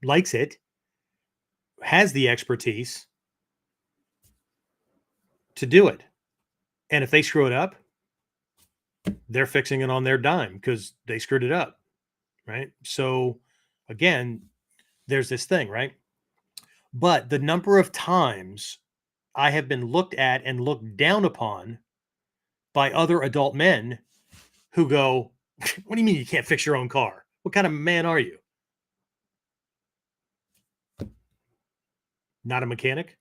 likes it, has the expertise to do it. And if they screw it up, they're fixing it on their dime because they screwed it up. Right. So again, there's this thing, right? But the number of times I have been looked at and looked down upon by other adult men who go, "What do you mean you can't fix your own car? What kind of man are you? Not a mechanic?"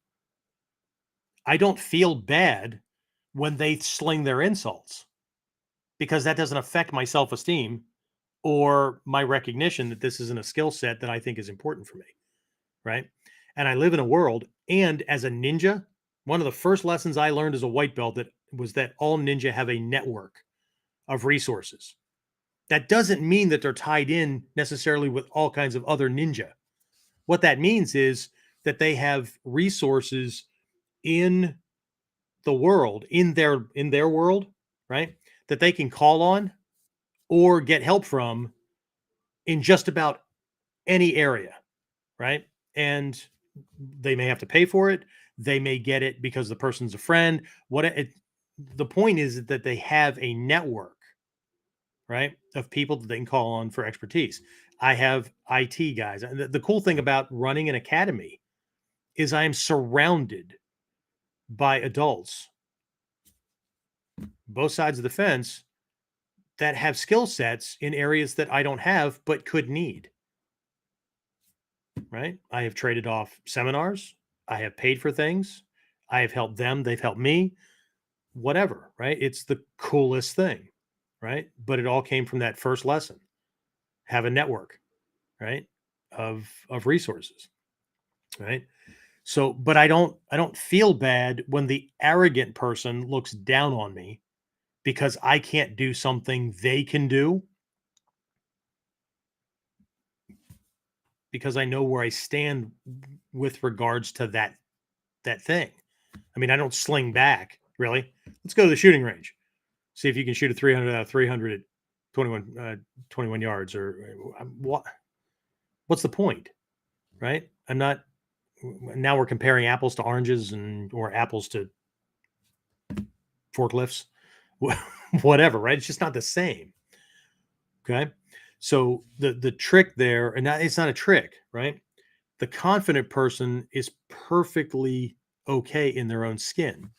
I don't feel bad when they sling their insults because that doesn't affect my self esteem or my recognition that this isn't a skill set that I think is important for me. Right. And I live in a world, and as a ninja, one of the first lessons I learned as a white belt that all ninja have a network of resources. That doesn't mean that they're tied in necessarily with all kinds of other ninja. What that means is that they have resources in the world, in their world, right? That they can call on or get help from in just about any area, right? And they may have to pay for it. They may get it because the person's a friend. The point is that they have a network, right, of people that they can call on for expertise. I have IT guys. And the cool thing about running an academy is I am surrounded by adults, both sides of the fence, that have skill sets in areas that I don't have but could need. Right? I have traded off seminars, I have paid for things, I have helped them, they've helped me, whatever, right? It's the coolest thing, right? But it all came from that first lesson. Have a network, right? Of resources, right? So, but I don't feel bad when the arrogant person looks down on me because I can't do something they can do, because I know where I stand with regards to that thing. I mean, I don't sling back, really. Let's go to the shooting range. See if you can shoot a 300 out of 300 at 21 yards, or what's the point, right? I'm not. Now we're comparing apples to oranges, or apples to forklifts, whatever, right? It's just not the same. Okay. So the trick there, and it's not a trick, right? The confident person is perfectly okay in their own skin.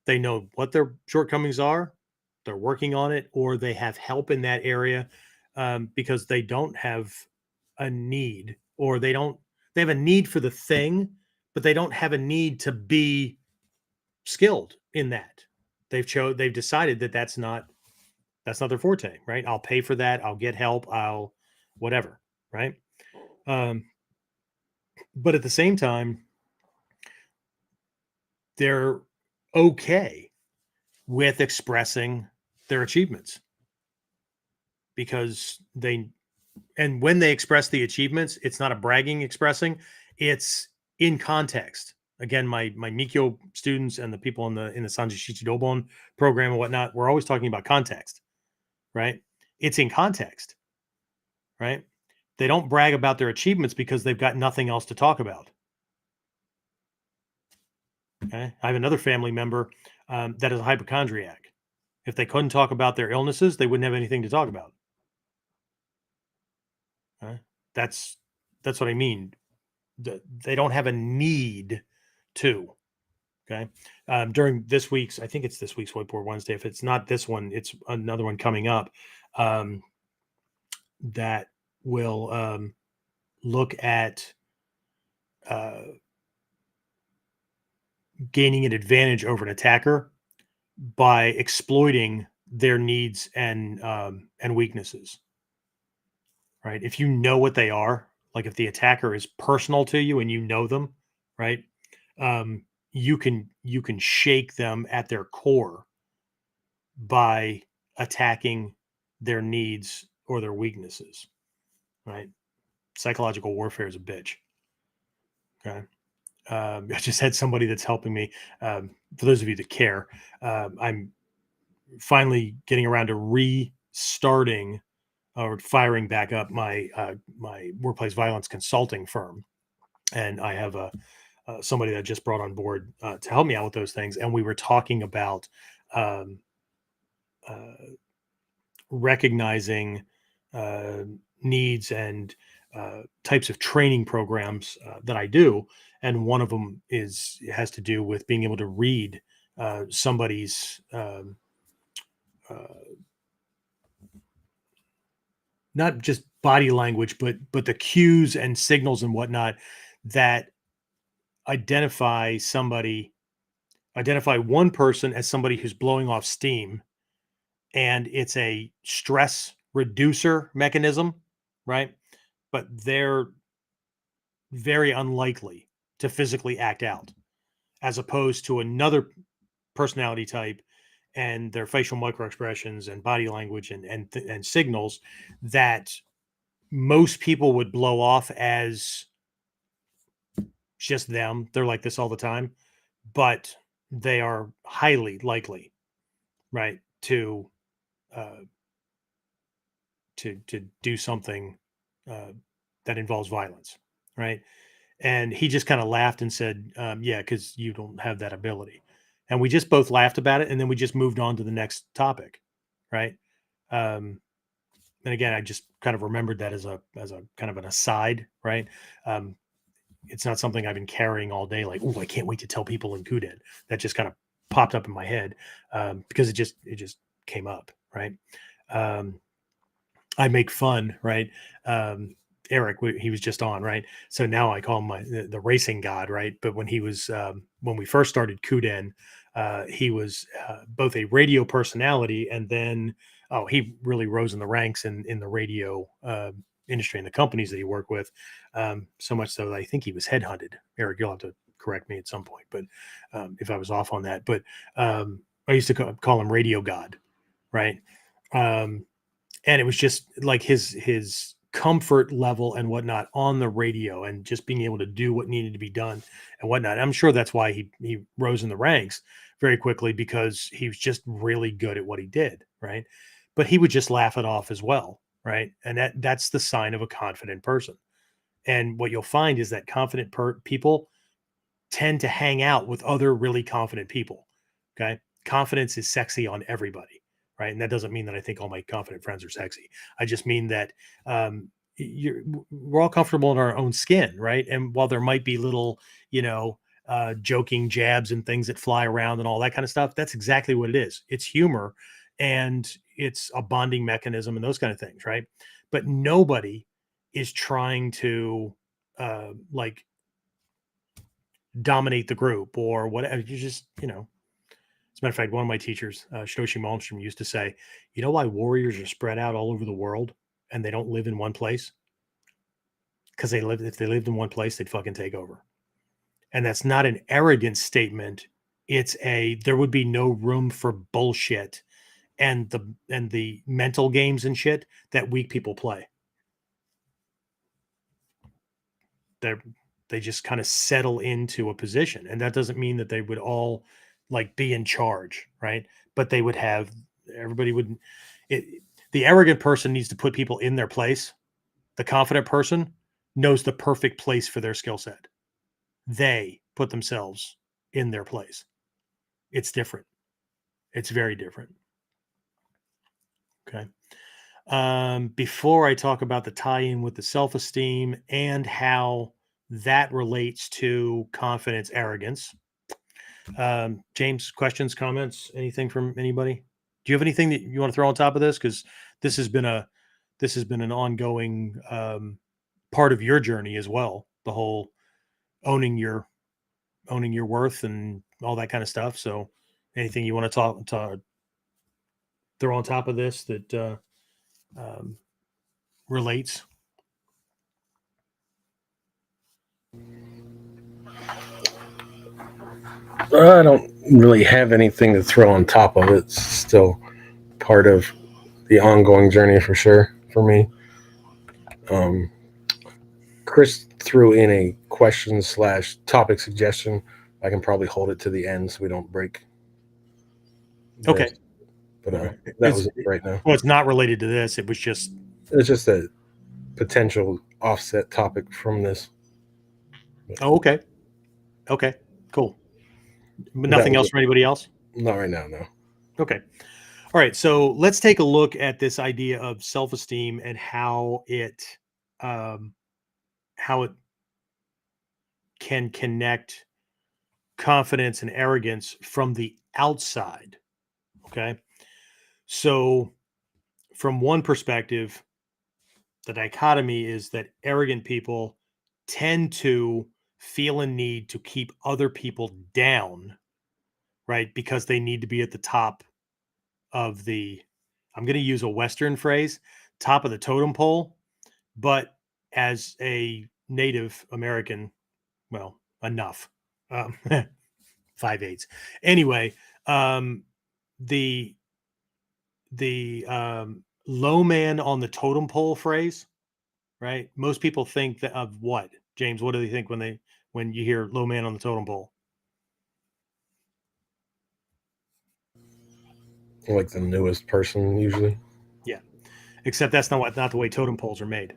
They know what their shortcomings are, they're working on it, or they have help in that area, because they don't have a need, or they have a need for the thing, but they don't have a need to be skilled in that. They've decided that that's not their forte, right? I'll pay for that. I'll get help. I'll whatever, right? Um, but at the same time, they're okay with expressing their achievements, because and when they express the achievements, it's not a bragging expressing, it's in context. Again, my Mikyo students and the people in the Sanji Shichidobon program and whatnot, we're always talking about context, right? It's in context, right? They don't brag about their achievements because they've got nothing else to talk about. Okay. I have another family member that is a hypochondriac. If they couldn't talk about their illnesses, they wouldn't have anything to talk about. Okay? That's that's what I mean. They don't have a need to. Okay. During this week's, I think it's this week's Whiteboard Wednesday. If it's not this one, it's another one coming up, that will look at uh, gaining an advantage over an attacker by exploiting their needs and weaknesses. Right? If you know what they are, like if the attacker is personal to you and you know them, right? You can shake them at their core by attacking their needs or their weaknesses. Right? Psychological warfare is a bitch. Okay. I just had somebody that's helping me. For those of you that care, I'm finally getting around to restarting or firing back up my workplace violence consulting firm, and I have somebody that I just brought on board to help me out with those things. And we were talking about um, uh, recognizing uh, needs and types of training programs that I do, and one of them has to do with being able to read somebody's uh, not just body language, but the cues and signals and whatnot that identify somebody, identify one person as somebody who's blowing off steam, and it's a stress reducer mechanism, right? But they're very unlikely to physically act out, as opposed to another personality type and their facial microexpressions and body language and signals that most people would blow off as just them. They're like this all the time, but they are highly likely, right, uh, to do something uh, that involves violence, right? And he just kind of laughed and said, "Yeah, because you don't have that ability." And we just both laughed about it, and then we just moved on to the next topic, right? Um, and again, I just kind of remembered that as a kind of an aside, right? Um, it's not something I've been carrying all day. Like, oh, I can't wait to tell people in KUDEN. That just kind of popped up in my head because it just came up, right? um, I make fun, right? Eric, he was just on, right? So now I call him the racing god, right? But when he was when we first started KUDEN, he was both a radio personality and then he really rose in the ranks in the radio industry and the companies that he worked with, so much so that I think he was headhunted. Eric, you'll have to correct me at some point, but if I was off on that, but I used to call him Radio God, right? Um, and it was just like his comfort level and whatnot on the radio and just being able to do what needed to be done and whatnot. I'm sure that's why he rose in the ranks very quickly, because he was just really good at what he did, right? But he would just laugh it off as well, right? And that's the sign of a confident person. And what you'll find is that confident people tend to hang out with other really confident people. Okay. Confidence is sexy on everybody. Right. And that doesn't mean that I think all my confident friends are sexy. I just mean that we're all comfortable in our own skin. Right. And while there might be little, joking jabs and things that fly around and all that kind of stuff, that's exactly what it is. It's humor and it's a bonding mechanism and those kind of things. Right. But nobody is trying to like dominate the group or whatever. You just, as a matter of fact, one of my teachers, Shoshi Malmstrom, used to say, you know why warriors are spread out all over the world and they don't live in one place? Because if they lived in one place, they'd fucking take over. And that's not an arrogant statement. It's there would be no room for bullshit and the mental games and shit that weak people play. They just kind of settle into a position, and that doesn't mean that they would all like be in charge, right? But they would have everybody would. The arrogant person needs to put people in their place. The confident person knows the perfect place for their skill set. They put themselves in their place. It's different. It's very different. Okay. Before I talk about the tie-in with the self-esteem and how that relates to confidence, arrogance. James, questions, comments, anything from anybody? Do you have anything that you want to throw on top of this? Because this has been an ongoing part of your journey as well. The whole owning your worth and all that kind of stuff. So, anything you want to throw on top of this that relates? I don't really have anything to throw on top of it. It's still part of the ongoing journey for sure for me. Chris threw in a question / topic suggestion. I can probably hold it to the end so we don't break. Okay. This. But Okay. that was it right now. Well, it's not related to this. It was just a potential offset topic from this. Oh, okay. Okay, cool. But nothing else for anybody else? Not right now, no. Okay. All right. So let's take a look at this idea of self-esteem and how it can connect confidence and arrogance from the outside. Okay. So from one perspective, the dichotomy is that arrogant people tend to feel a need to keep other people down, right? Because they need to be at the top of I'm going to use a Western phrase, top of the totem pole. But as a Native American, well, enough, 5/8. Anyway, the low man on the totem pole phrase, right? Most people think that of what, James? What do they think when you hear low man on the totem pole? Like the newest person, usually. Yeah, except that's not the way totem poles are made.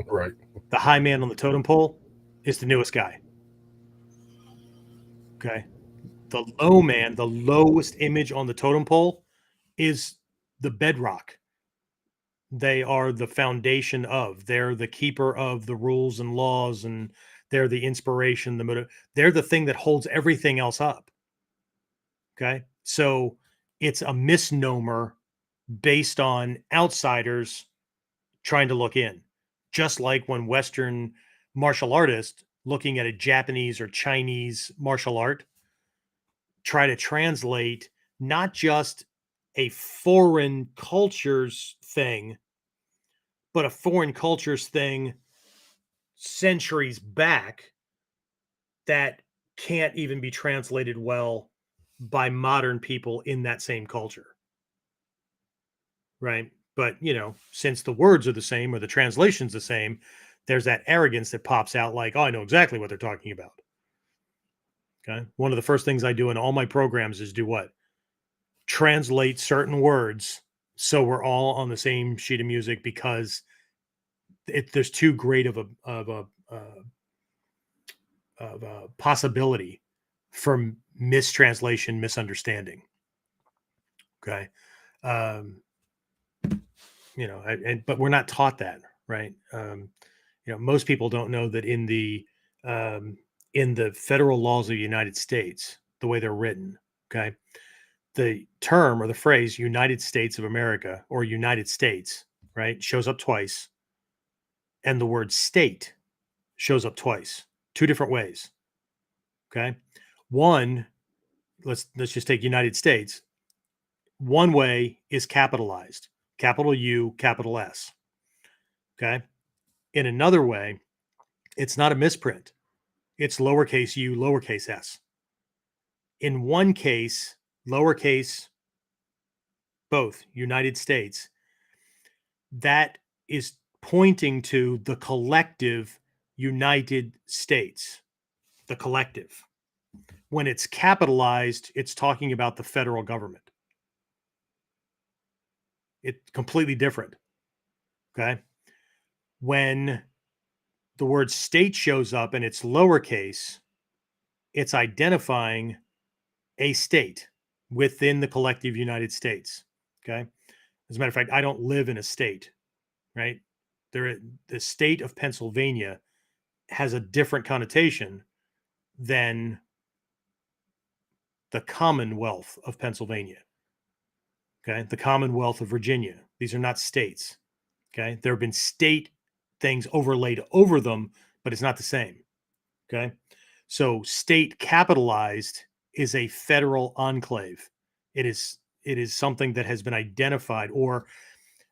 Right. The high man on the totem pole is the newest guy. Okay. The low man, the lowest image on the totem pole, is the bedrock. They are the foundation of. They're the keeper of the rules and laws, and they're the inspiration, the motive. They're the thing that holds everything else up. Okay. So it's a misnomer based on outsiders trying to look in. Just like when Western martial artists looking at a Japanese or Chinese martial art try to translate not just a foreign culture's thing, but a foreign culture's thing centuries back that can't even be translated well by modern people in that same culture. Right. But, since the words are the same or the translation's the same, there's that arrogance that pops out like, oh, I know exactly what they're talking about. Okay. One of the first things I do in all my programs is do what? Translate certain words so we're all on the same sheet of music, because there's too great of a possibility for mistranslation, misunderstanding. Okay. Um, but we're not taught that, right? Most people don't know that in the federal laws of the United States, the way they're written, okay, the term or the phrase United States of America or United States, right, shows up twice, and the word state shows up twice, two different ways. Okay. One, let's just take United States. One way is capitalized, capital U, capital S. Okay. In another way, it's not a misprint. It's lowercase u, lowercase s. In one case, lowercase, both United States, that is pointing to the collective United States, the collective. When it's capitalized, it's talking about the federal government. It's completely different. Okay. When the word state shows up and it's lowercase, it's identifying a state within the collective United States. Okay. As a matter of fact, I don't live in a state, right? The state of Pennsylvania has a different connotation than the Commonwealth of Pennsylvania. Okay. The Commonwealth of Virginia. These are not states. Okay. There have been state things overlaid over them, but it's not the same. Okay. So state capitalized is a federal enclave. It is something that has been identified, or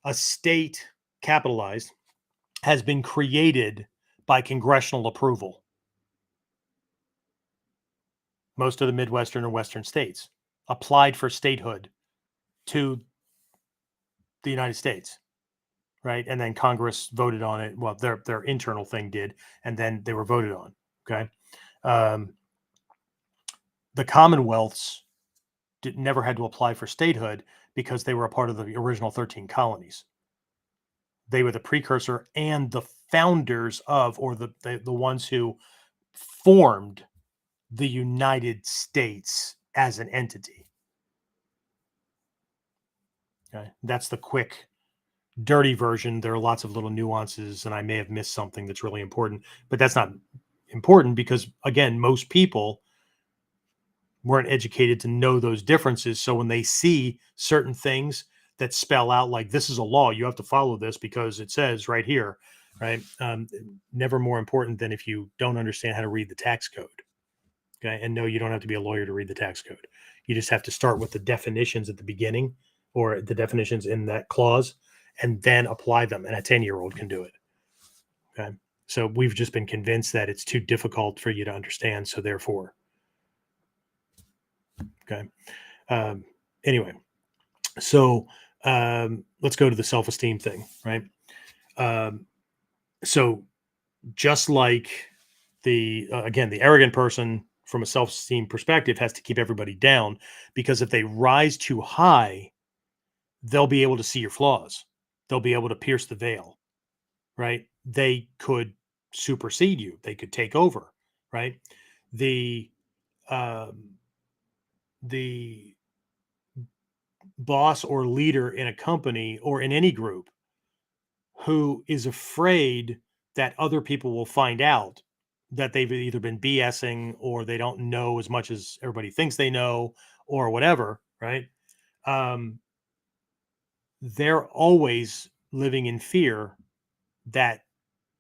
a state capitalized has been created by congressional approval. Most of the Midwestern or Western states applied for statehood to the United States, right? And then Congress voted on it. Well, their internal thing did, and then they were voted on. Okay. The Commonwealths never had to apply for statehood because they were a part of the original 13 colonies. They were the precursor and the founders of, or the ones who formed the United States as an entity. Okay. That's the quick, dirty version. There are lots of little nuances, and I may have missed something that's really important, but that's not important because, again, most people weren't educated to know those differences. So when they see certain things that spell out like, this is a law, you have to follow this because it says right here, right? Never more important than if you don't understand how to read the tax code. Okay. And no, you don't have to be a lawyer to read the tax code. You just have to start with the definitions at the beginning, or the definitions in that clause, and then apply them. And a 10-year-old can do it. Okay. So we've just been convinced that it's too difficult for you to understand. So therefore, okay. Anyway, so let's go to the self-esteem thing, right? So just like the arrogant person from a self-esteem perspective has to keep everybody down, because if they rise too high, they'll be able to see your flaws. They'll be able to pierce the veil, right? They could supersede you. They could take over, right? The boss or leader in a company or in any group who is afraid that other people will find out that they've either been BSing or they don't know as much as everybody thinks they know or whatever, right? they're always living in fear that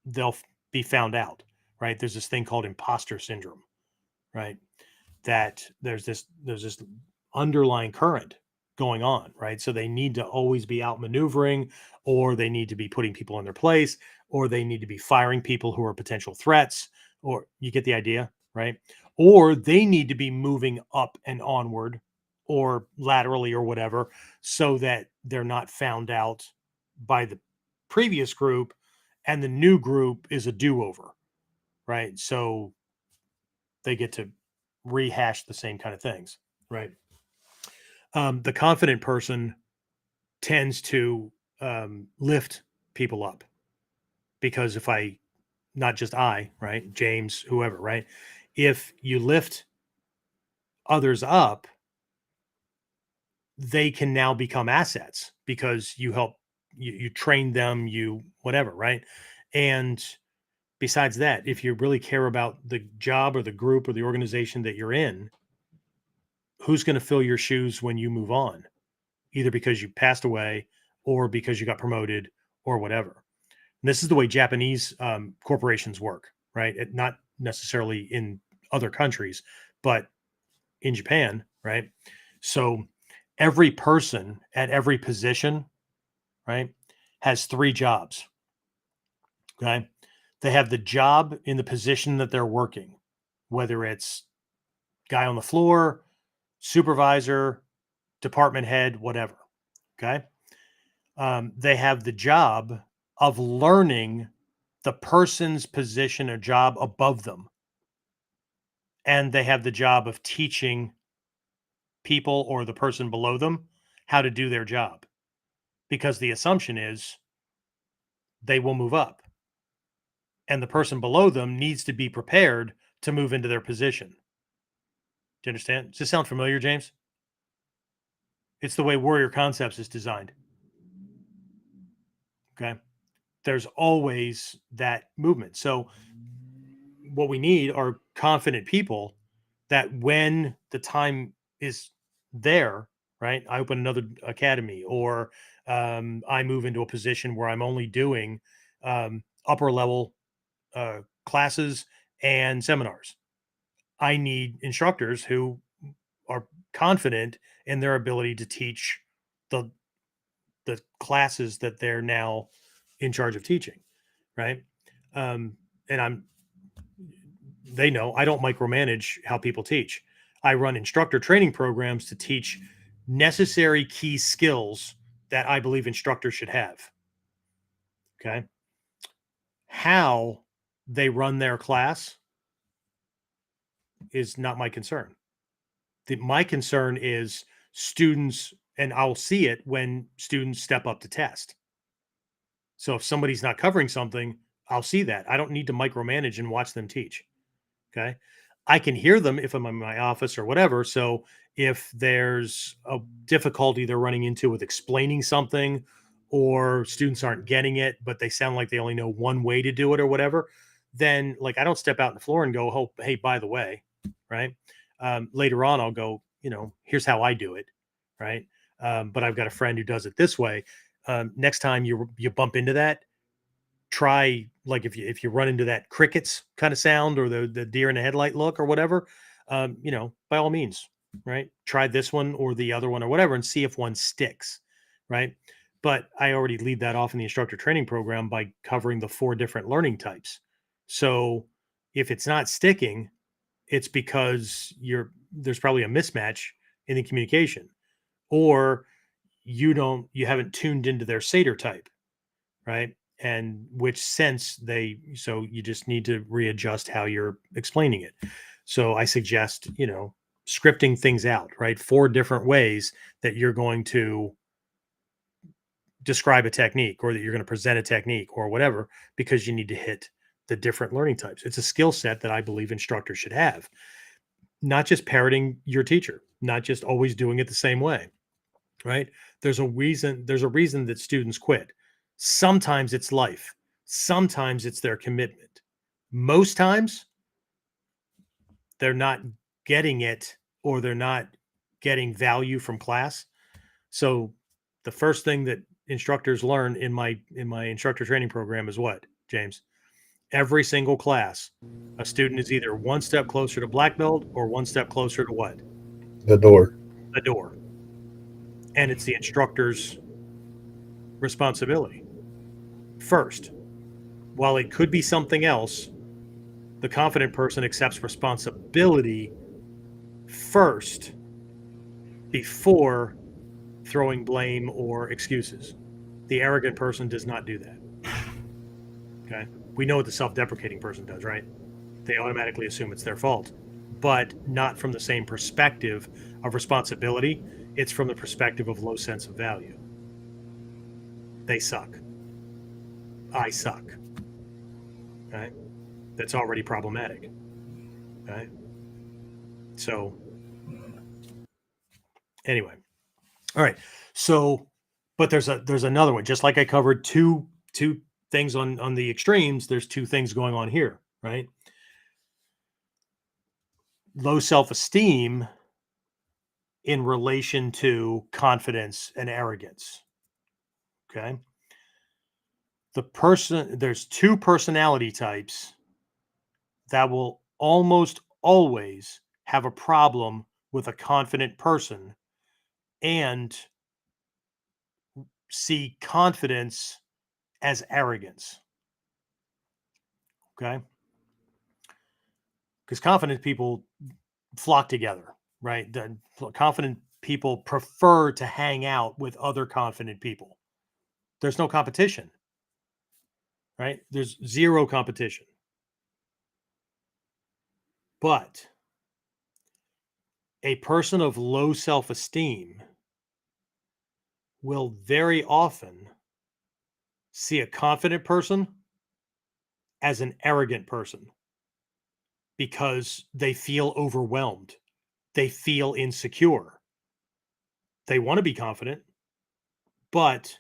they'll be found out, right? There's this thing called imposter syndrome, right? That there's this underlying current going on, right? So they need to always be outmaneuvering, or they need to be putting people in their place, or they need to be firing people who are potential threats, or you get the idea, right? Or they need to be moving up and onward or laterally or whatever so that they're not found out by the previous group and the new group is a do-over, right? So they get to rehash the same kind of things, right? The confident person tends to lift people up because if I, not just I, right, James, whoever, right, if you lift others up, they can now become assets because you help, you train them, you whatever, right? And besides that, if you really care about the job or the group or the organization that you're in, who's going to fill your shoes when you move on, either because you passed away or because you got promoted or whatever. And this is the way Japanese corporations work, right? Not necessarily in other countries, but in Japan, right? So every person at every position, right, has three jobs. Okay. They have the job in the position that they're working, whether it's guy on the floor, supervisor, department head, whatever. Okay. They have the job of learning the person's position or job above them. And they have the job of teaching people or the person below them how to do their job because the assumption is they will move up and the person below them needs to be prepared to move into their position. Do you understand? Does this sound familiar, James? It's the way Warrior Concepts is designed. Okay. There's always that movement. So what we need are confident people that when the time is there, right? I open another academy or I move into a position where I'm only doing upper level classes and seminars. I need instructors who are confident in their ability to teach the the classes that they're now in charge of teaching, right? And I'm they know I don't micromanage how people teach. I run instructor training programs to teach necessary key skills that I believe instructors should have. Okay. How they run their class is not my concern. My concern is students, and I'll see it when students step up to test. So if somebody's not covering something, I'll see that. I don't need to micromanage and watch them teach. Okay. I can hear them if I'm in my office or whatever. So if there's a difficulty they're running into with explaining something, or students aren't getting it, but they sound like they only know one way to do it or whatever, then like I don't step out on the floor and go, oh, hey, by the way, right? Later on, I'll go, here's how I do it, right? But I've got a friend who does it this way. Next time you bump into that, try like if you run into that crickets kind of sound or the deer in the headlight look or whatever, by all means, right? Try this one or the other one or whatever and see if one sticks, right? But I already lead that off in the instructor training program by covering the 4 different learning types. So if it's not sticking, it's because there's probably a mismatch in the communication, or you haven't tuned into their SATR type, right? And which sense so you just need to readjust how you're explaining it. So I suggest, scripting things out, right? 4 different ways that you're going to describe a technique or that you're going to present a technique or whatever, because you need to hit the different learning types. It's a skill set that I believe instructors should have, not just parroting your teacher, not just always doing it the same way, right? There's a reason that students quit. Sometimes it's life. Sometimes it's their commitment. Most times they're not getting it or they're not getting value from class. So The first thing that instructors learn in my instructor training program is what, James? Every single class, a student is either one step closer to black belt or one step closer to what? The door. The door. And it's the instructor's responsibility. First, while it could be something else, the confident person accepts responsibility first before throwing blame or excuses. The arrogant person does not do that. Okay. We know what the self-deprecating person does, right? They automatically assume it's their fault, but not from the same perspective of responsibility. It's from the perspective of low sense of value. They suck. I suck. Okay. That's already problematic. Okay. So anyway, all right. So, but there's another one. Just like I covered two things on the extremes, there's two things going on here, right? Low self-esteem in relation to confidence and arrogance. Okay. There's two personality types that will almost always have a problem with a confident person and see confidence as arrogance. Okay. Because confident people flock together, right? The confident people prefer to hang out with other confident people. There's no competition, right? There's zero competition. But a person of low self-esteem will very often see a confident person as an arrogant person because they feel overwhelmed. They feel insecure. They want to be confident, but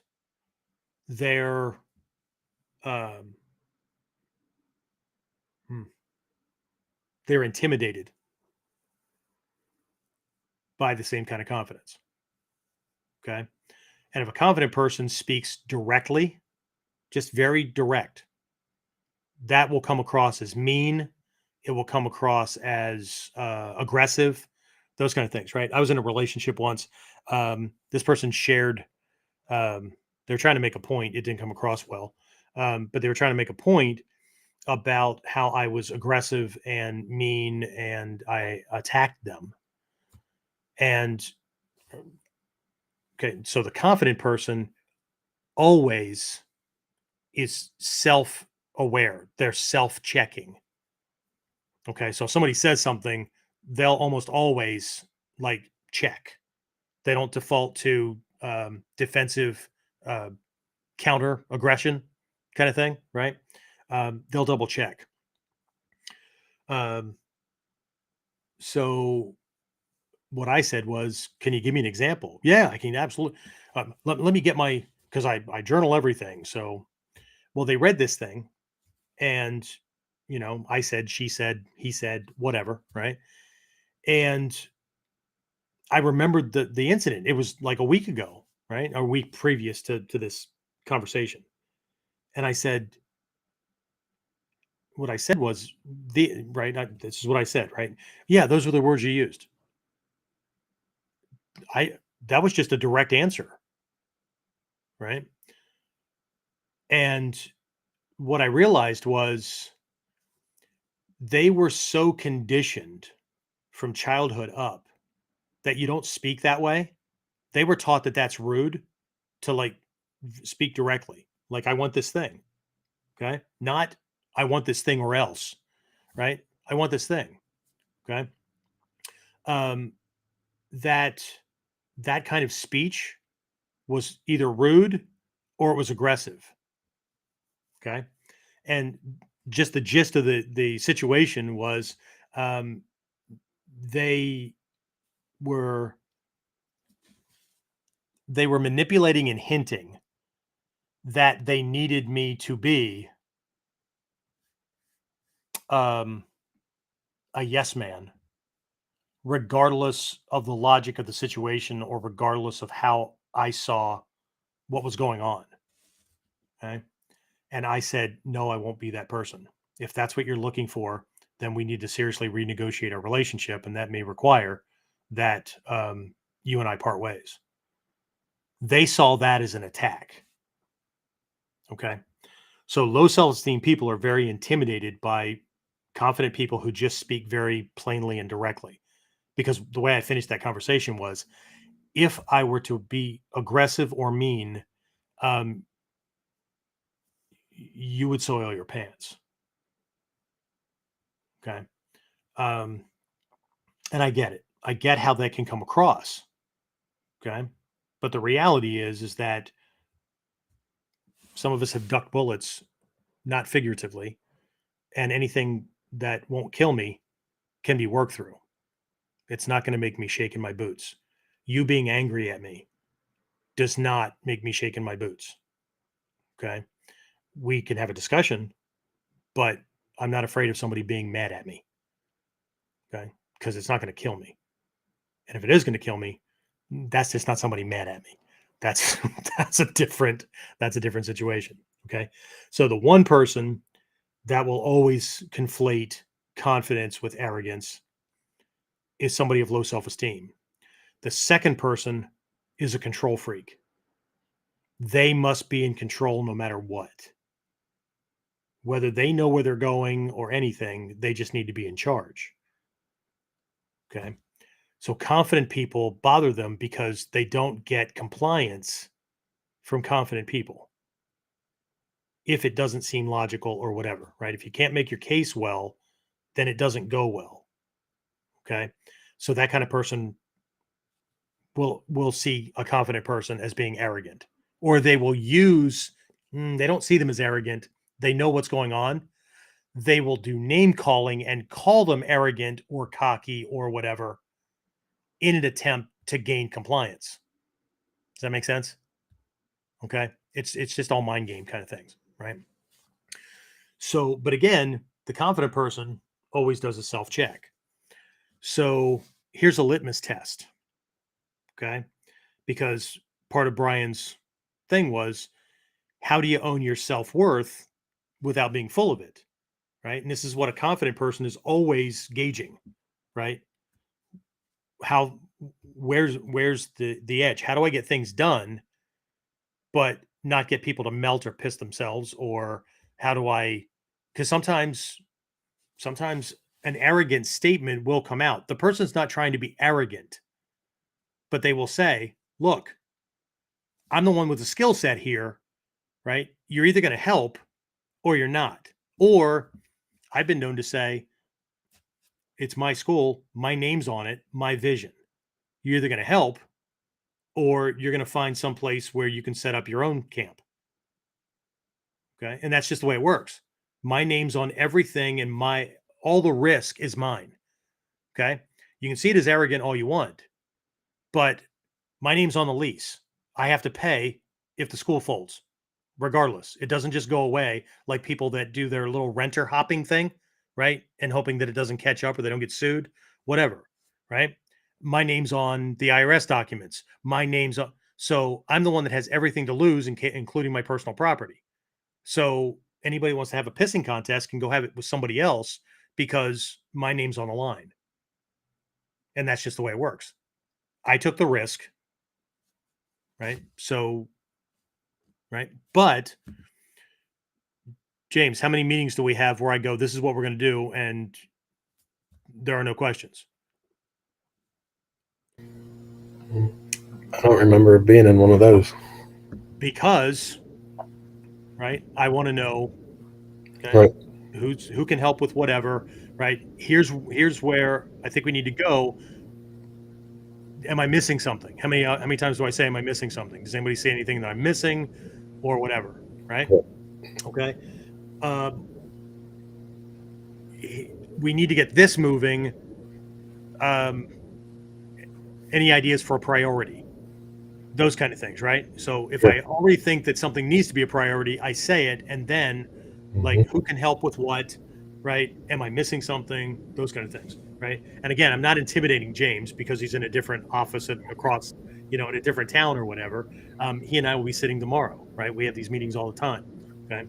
they're um, they're intimidated by the same kind of confidence. Okay. And if a confident person speaks directly, just very direct, that will come across as mean. It will come across as aggressive, those kind of things, right? I was in a relationship once. This person shared, they're trying to make a point. It didn't come across well, but they were trying to make a point about how I was aggressive and mean and I attacked them. And okay, so the confident person always is self-aware. They're self-checking. Okay, so if somebody says something, they'll almost always like check. They don't default to defensive uh, counter aggression kind of thing, right? They'll double check. So what I said was, can you give me an example? Yeah, I can absolutely. Let me get my, because I journal everything. So, well, they read this thing and, I said, she said, he said, whatever, right? And I remembered the incident. It was like a week ago, right? A week previous to this conversation. And I said, what I said was this is what I said, right? Yeah, those were the words you used. That was just a direct answer, right? And what I realized was they were so conditioned from childhood up that you don't speak that way. They were taught that that's rude to like speak directly. Like, I want this thing. Okay. Not, I want this thing or else, right? I want this thing. Okay. Um, that, that kind of speech was either rude or it was aggressive. Okay. And just the gist of the situation was, um, they were manipulating and hinting that they needed me to be um, a yes man, regardless of the logic of the situation or regardless of how I saw what was going on. Okay. And I said, no, I won't be that person. If that's what you're looking for, then we need to seriously renegotiate our relationship. And that may require that you and I part ways. They saw that as an attack. Okay. So low self esteem people are very intimidated by confident people who just speak very plainly and directly. Because the way I finished that conversation was, if I were to be aggressive or mean, um, you would soil your pants. Okay. Um, and I get it. I get how that can come across. Okay. But the reality is that some of us have ducked bullets, not figuratively, and anything that won't kill me can be worked through. It's not going to make me shake in my boots. You being angry at me does not make me shake in my boots. Okay. We can have a discussion, but I'm not afraid of somebody being mad at me. Okay. Because it's not going to kill me. And if it is going to kill me, that's just not somebody mad at me. That's that's a different situation. Okay. So the one person that will always conflate confidence with arrogance is somebody of low self-esteem. The second person is a control freak. They must be in control no matter what. Whether they know where they're going or anything, they just need to be in charge. Okay. So confident people bother them because they don't get compliance from confident people. If it doesn't seem logical or whatever, right? If you can't make your case well, then it doesn't go well. Okay. So that kind of person will see a confident person as being arrogant, or they will use, they don't see them as arrogant. They know what's going on. They will do name calling and call them arrogant or cocky or whatever in an attempt to gain compliance. Does that make sense? Okay. It's just all mind game kind of things, right? So, but again, the confident person always does a self check. So here's a litmus test. Okay. Because part of Brian's thing was, how do you own your self worth without being full of it? Right. And this is what a confident person is always gauging, right? How, where's the edge? How do I get things done, but not get people to melt or piss themselves? Or how do I, because sometimes an arrogant statement will come out. The person's not trying to be arrogant, but they will say, look, I'm the one with the skill set here, right? You're either going to help or you're not. Or I've been known to say, it's my school, my name's on it, my vision. You're either going to help or you're going to find some place where you can set up your own camp. Okay. And that's just the way it works. My name's on everything and all the risk is mine. Okay. You can see it as arrogant all you want, but my name's on the lease. I have to pay if the school folds, regardless. It doesn't just go away like people that do their little renter hopping thing, right? And hoping that it doesn't catch up or they don't get sued, whatever, right? My name's on the IRS documents. My name's on. So I'm the one that has everything to lose, including my personal property. So anybody who wants to have a pissing contest can go have it with somebody else because my name's on the line. And that's just the way it works. I took the risk, right? So, right. But James, how many meetings do we have where I go, this is what we're going to do, and there are no questions? I don't remember being in one of those. Because, right, I want to know, okay, Right. who can help with whatever, right? Here's where I think we need to go. Am I missing something? How many times do I say, am I missing something? Does anybody say anything that I'm missing or whatever? Right. Okay. We need to get this moving. Any ideas for a priority? Those kind of things, right? So if I already think that something needs to be a priority, I say it, and then like, who can help with what, right? Am I missing something? Those kind of things, right? And again, I'm not intimidating James because he's in a different office across, in a different town or whatever, he and I will be sitting tomorrow, right? We have these meetings all the time, okay?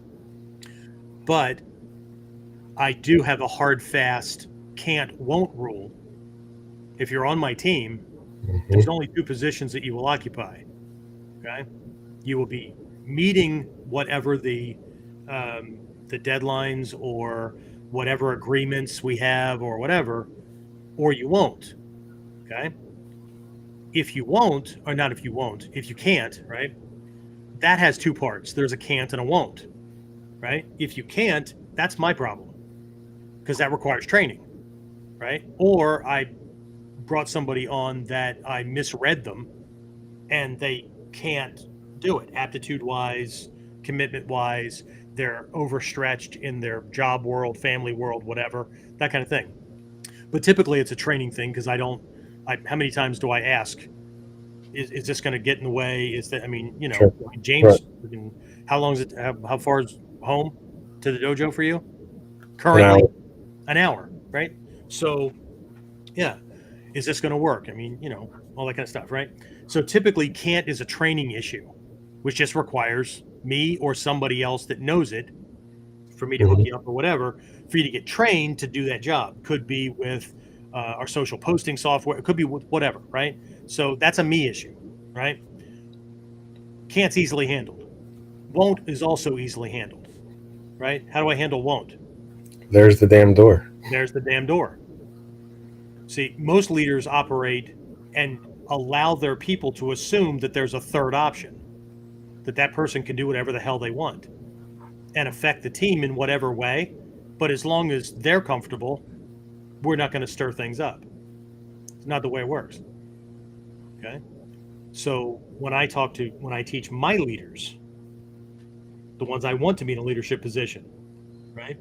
But I do have a hard, fast, can't, won't rule. If you're on my team, there's Mhm. only two positions that you will occupy, okay? You will be meeting whatever the deadlines or whatever agreements we have or whatever, or you won't, okay? If you won't, or not if you won't, if you can't, right? That has two parts. There's a can't and a won't, right? If you can't, that's my problem because that requires training, right? Or I brought somebody on that I misread them and they can't do it aptitude wise, commitment wise. They're overstretched in their job world, family world, whatever, that kind of thing. But typically it's a training thing because how many times do I ask, is this going to get in the way? Is that, Sure. Right. James, how long is it? How far is home to the dojo for you An hour. currently? An hour, right? So, yeah, is this going to work? All that kind of stuff, right? So typically, can't is a training issue, which just requires me or somebody else that knows it for me to hook Mhm. you up or whatever, for you to get trained to do that job. Could be with our social posting software. It could be with whatever, right? So that's a me issue, right? Can't's easily handled. Won't is also easily handled, right? How do I handle won't? There's the damn door. There's the damn door. See, most leaders operate and allow their people to assume that there's a third option, that person can do whatever the hell they want and affect the team in whatever way. But as long as they're comfortable, we're not going to stir things up. It's not the way it works. Okay. So when I teach my leaders, the ones I want to be in a leadership position, right?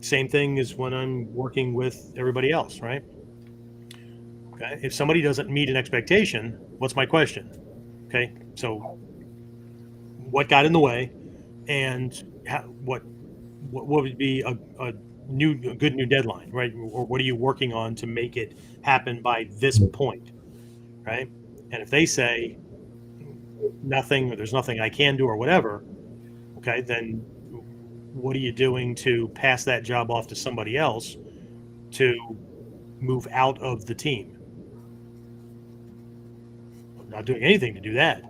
Same thing as when I'm working with everybody else, right? Okay. If somebody doesn't meet an expectation, what's my question? Okay. So what got in the way, and what would be a good new deadline, right? Or what are you working on to make it happen by this point, right? And if they say nothing, or there's nothing I can do or whatever, okay, then what are you doing to pass that job off to somebody else to move out of the team? I'm not doing anything to do that.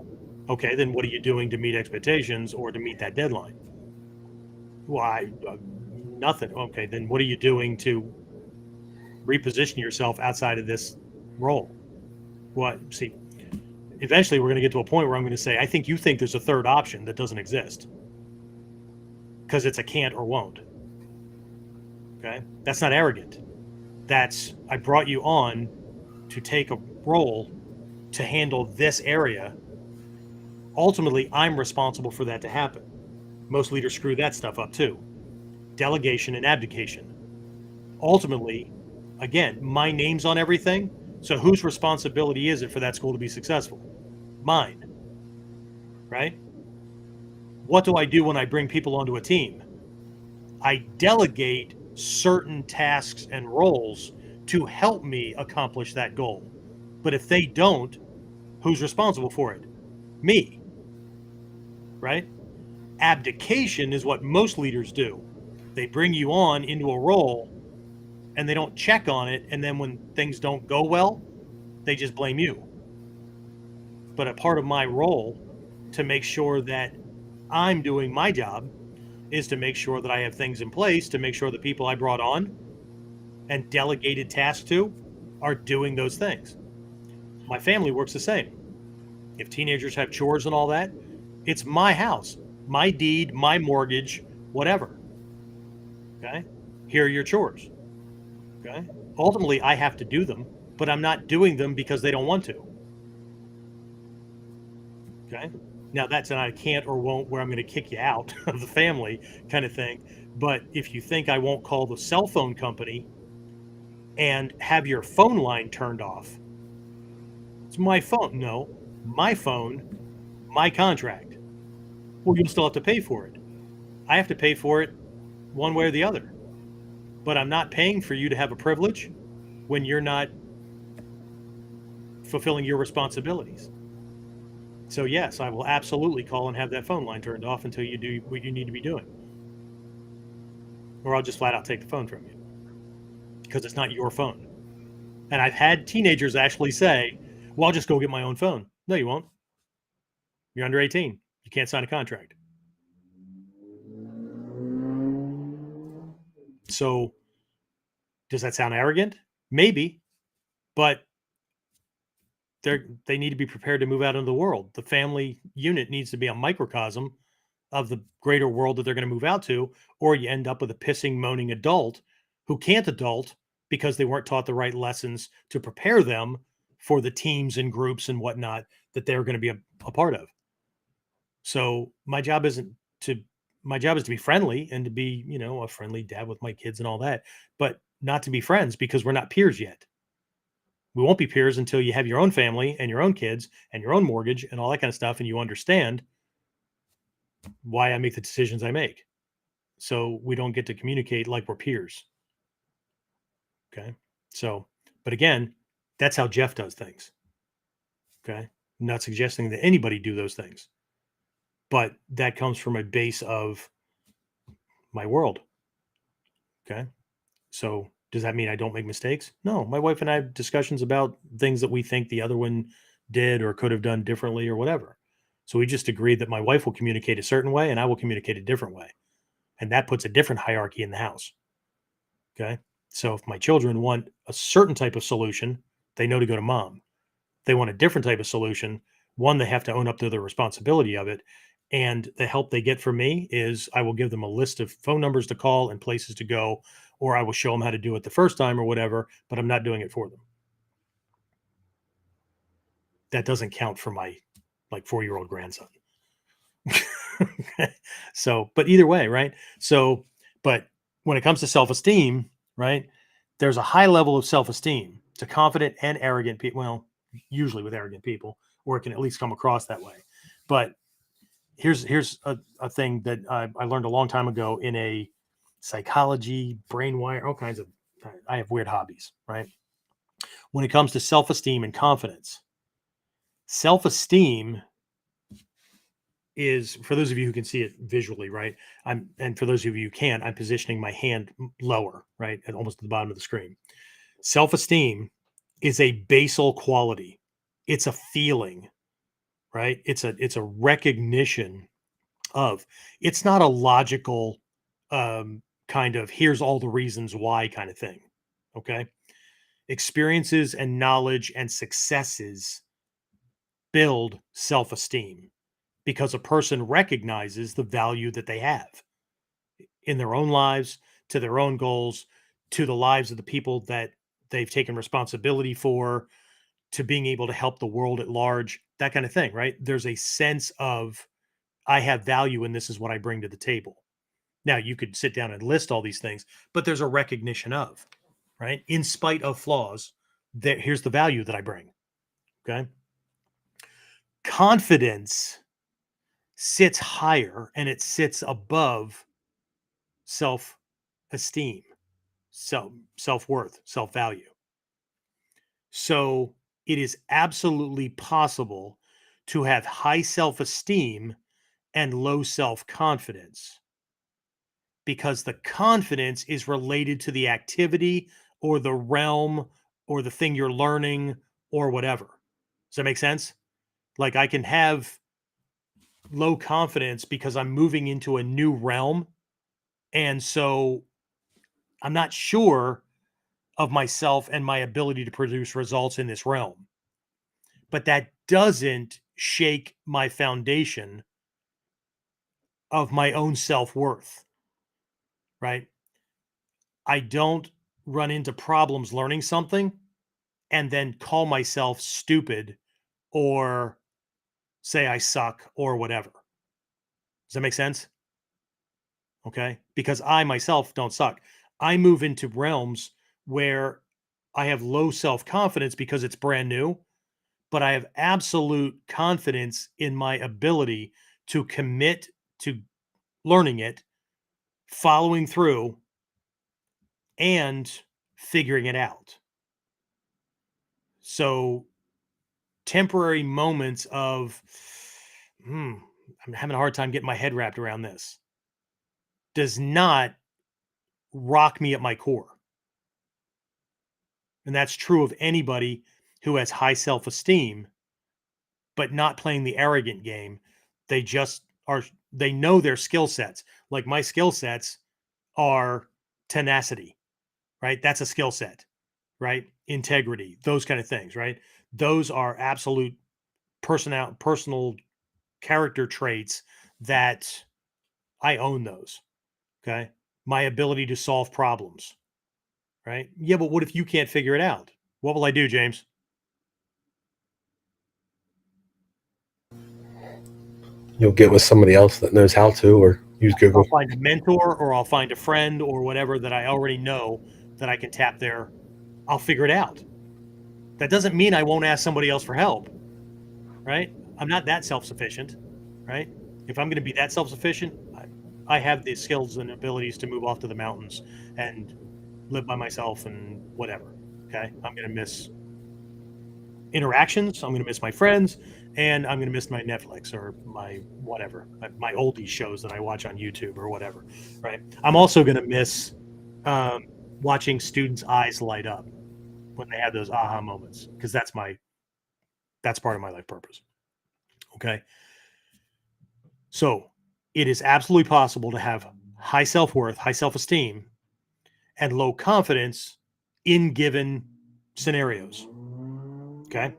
Okay, then what are you doing to meet expectations or to meet that deadline? Why? Nothing. Okay, then what are you doing to reposition yourself outside of this role? Well, see, eventually we're going to get to a point where I'm going to say, I think you think there's a third option that doesn't exist because it's a can't or won't. Okay, that's not arrogant. That's, I brought you on to take a role to handle this area. Ultimately, I'm responsible for that to happen. Most leaders screw that stuff up too. Delegation and abdication. Ultimately, again, my name's on everything. So whose responsibility is it for that school to be successful? Mine, right? What do I do when I bring people onto a team? I delegate certain tasks and roles to help me accomplish that goal. But if they don't, who's responsible for it? Me, right? Abdication is what most leaders do. They bring you on into a role and they don't check on it. And then when things don't go well, they just blame you. But a part of my role to make sure that I'm doing my job is to make sure that I have things in place to make sure the people I brought on and delegated tasks to are doing those things. My family works the same. If teenagers have chores and all that, it's my house, my deed, my mortgage, whatever. Okay? Here are your chores. Okay? Ultimately, I have to do them, but I'm not doing them because they don't want to. Okay? Now, that's not a can't or won't where I'm going to kick you out of the family kind of thing. But if you think I won't call the cell phone company and have your phone line turned off, it's my phone. No, my phone, my contract. Well, you'll still have to pay for it. I have to pay for it one way or the other. But I'm not paying for you to have a privilege when you're not fulfilling your responsibilities. So yes, I will absolutely call and have that phone line turned off until you do what you need to be doing. Or I'll just flat out take the phone from you because it's not your phone. And I've had teenagers actually say, well, I'll just go get my own phone. No, you won't. You're under 18. You can't sign a contract. So does that sound arrogant? Maybe, but they need to be prepared to move out into the world. The family unit needs to be a microcosm of the greater world that they're going to move out to, or you end up with a pissing, moaning adult who can't adult because they weren't taught the right lessons to prepare them for the teams and groups and whatnot that they're going to be a part of. So my job is to be friendly and to be, a friendly dad with my kids and all that, but not to be friends because we're not peers yet. We won't be peers until you have your own family and your own kids and your own mortgage and all that kind of stuff. And you understand why I make the decisions I make. So we don't get to communicate like we're peers. Okay. So, but again, that's how Jeff does things. Okay. I'm not suggesting that anybody do those things, but that comes from a base of my world. Okay. So does that mean I don't make mistakes? No, my wife and I have discussions about things that we think the other one did or could have done differently or whatever. So we just agreed that my wife will communicate a certain way and I will communicate a different way. And that puts a different hierarchy in the house. Okay. So if my children want a certain type of solution, they know to go to mom. They want a different type of solution. One, they have to own up to the responsibility of it. And the help they get from me is I will give them a list of phone numbers to call and places to go, or I will show them how to do it the first time or whatever, but I'm not doing it for them. That doesn't count for my 4-year-old grandson. So, but either way, right? So, but when it comes to self-esteem, right, there's a high level of self-esteem to confident and arrogant people. Well, usually with arrogant people, or it can at least come across that way. But here's a thing that I learned a long time ago in a psychology, brain wire, all kinds of, I have weird hobbies, right? When it comes to self-esteem and confidence, self-esteem is, for those of you who can see it visually, right? And for those of you who can't, I'm positioning my hand lower, right? At almost at the bottom of the screen. Self-esteem is a basal quality. It's a feeling, right? It's a recognition of, it's not a logical kind of here's all the reasons why kind of thing. Okay. Experiences and knowledge and successes build self-esteem because a person recognizes the value that they have in their own lives, to their own goals, to the lives of the people that they've taken responsibility for, to being able to help the world at large, that kind of thing, right? There's a sense of, I have value and this is what I bring to the table. Now, you could sit down and list all these things, but there's a recognition of, right? In spite of flaws, here's the value that I bring. Okay. Confidence sits higher and it sits above self-esteem, self-worth, self-value. So it is absolutely possible to have high self-esteem and low self-confidence because the confidence is related to the activity or the realm or the thing you're learning or whatever. Does that make sense? Like I can have low confidence because I'm moving into a new realm. And so I'm not sure of myself and my ability to produce results in this realm. But that doesn't shake my foundation of my own self-worth, right? I don't run into problems learning something and then call myself stupid or say I suck or whatever. Does that make sense? Okay. Because I myself don't suck. I move into realms where I have low self confidence because it's brand new, but I have absolute confidence in my ability to commit to learning it, following through, and figuring it out. So temporary moments of, I'm having a hard time getting my head wrapped around this, does not rock me at my core. And that's true of anybody who has high self-esteem, but not playing the arrogant game. They just are, they know their skill sets. Like my skill sets are tenacity, right? That's a skill set, right? Integrity, those kind of things, right? Those are absolute personal character traits that I own those. Okay. My ability to solve problems, right? Yeah, but what if you can't figure it out? What will I do, James? You'll get with somebody else that knows how to, or use I'll Google. find a mentor or I'll find a friend or whatever that I already know that I can tap there. I'll figure it out. That doesn't mean I won't ask somebody else for help, right? I'm not that self-sufficient, right? If I'm going to be that self-sufficient, I have the skills and abilities to move off to the mountains and live by myself and whatever. Okay. I'm going to miss interactions. I'm going to miss my friends, and I'm going to miss my Netflix or my whatever, my oldies shows that I watch on YouTube or whatever. Right. I'm also going to miss watching students' eyes light up when they have those aha moments, because that's part of my life purpose. Okay. So it is absolutely possible to have high self-worth, high self-esteem, and low confidence in given scenarios. Okay.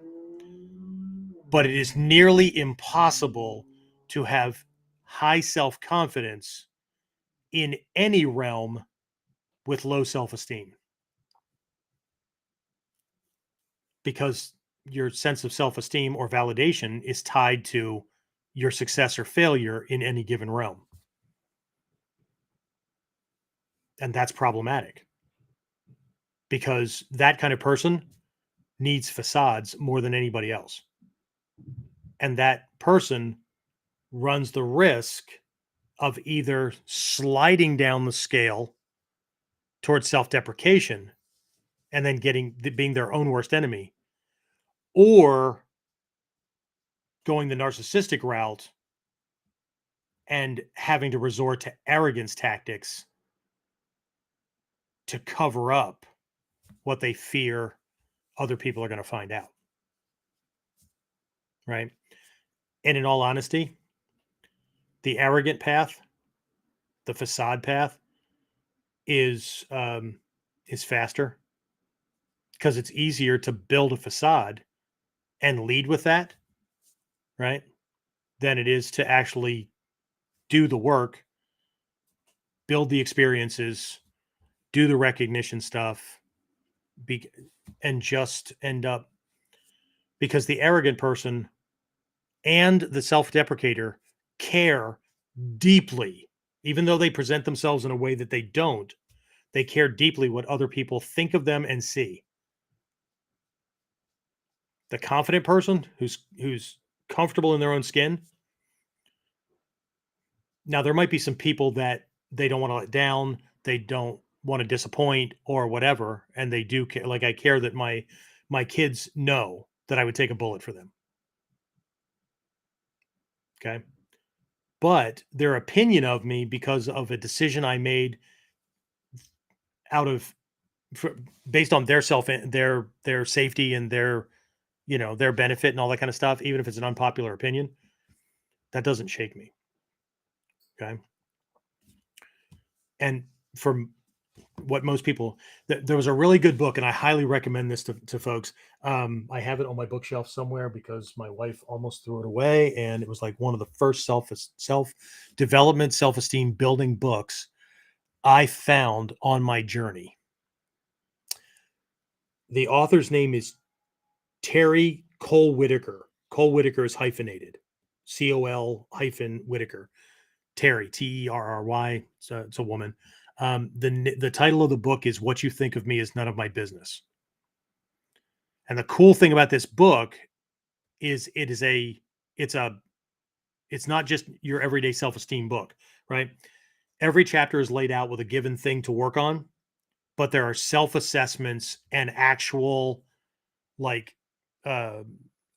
But it is nearly impossible to have high self-confidence in any realm with low self-esteem, because your sense of self-esteem or validation is tied to your success or failure in any given realm. And that's problematic, because that kind of person needs facades more than anybody else. And that person runs the risk of either sliding down the scale towards self-deprecation and then being their own worst enemy, or going the narcissistic route and having to resort to arrogance tactics to cover up what they fear other people are going to find out. Right. And in all honesty, the arrogant path, the facade path, is faster, because it's easier to build a facade and lead with that, right, than it is to actually do the work, build the experiences, do the recognition stuff, and just end up, because the arrogant person and the self-deprecator care deeply, even though they present themselves in a way that they don't. They care deeply what other people think of them and see. The confident person who's comfortable in their own skin. Now, there might be some people that they don't want to let down, they don't want to disappoint or whatever, and they do care. Like, I care that my kids know that I would take a bullet for them. Okay. But their opinion of me, because of a decision I made out of based on their their safety and their benefit and all that kind of stuff, even if it's an unpopular opinion, that doesn't shake me. Okay. And for what most people, there was a really good book, and I highly recommend this to folks. I have it on my bookshelf somewhere because my wife almost threw it away, and it was like one of the first self development, self-esteem building books I found on my journey. The author's name is Terry Cole Whitaker. Cole Whitaker is hyphenated, COL hyphen Whitaker. Terry, Terry. It's a woman. The title of the book is "What You Think of Me Is None of My Business." And the cool thing about this book is it's not just your everyday self-esteem book, right? Every chapter is laid out with a given thing to work on, but there are self-assessments and actual, like,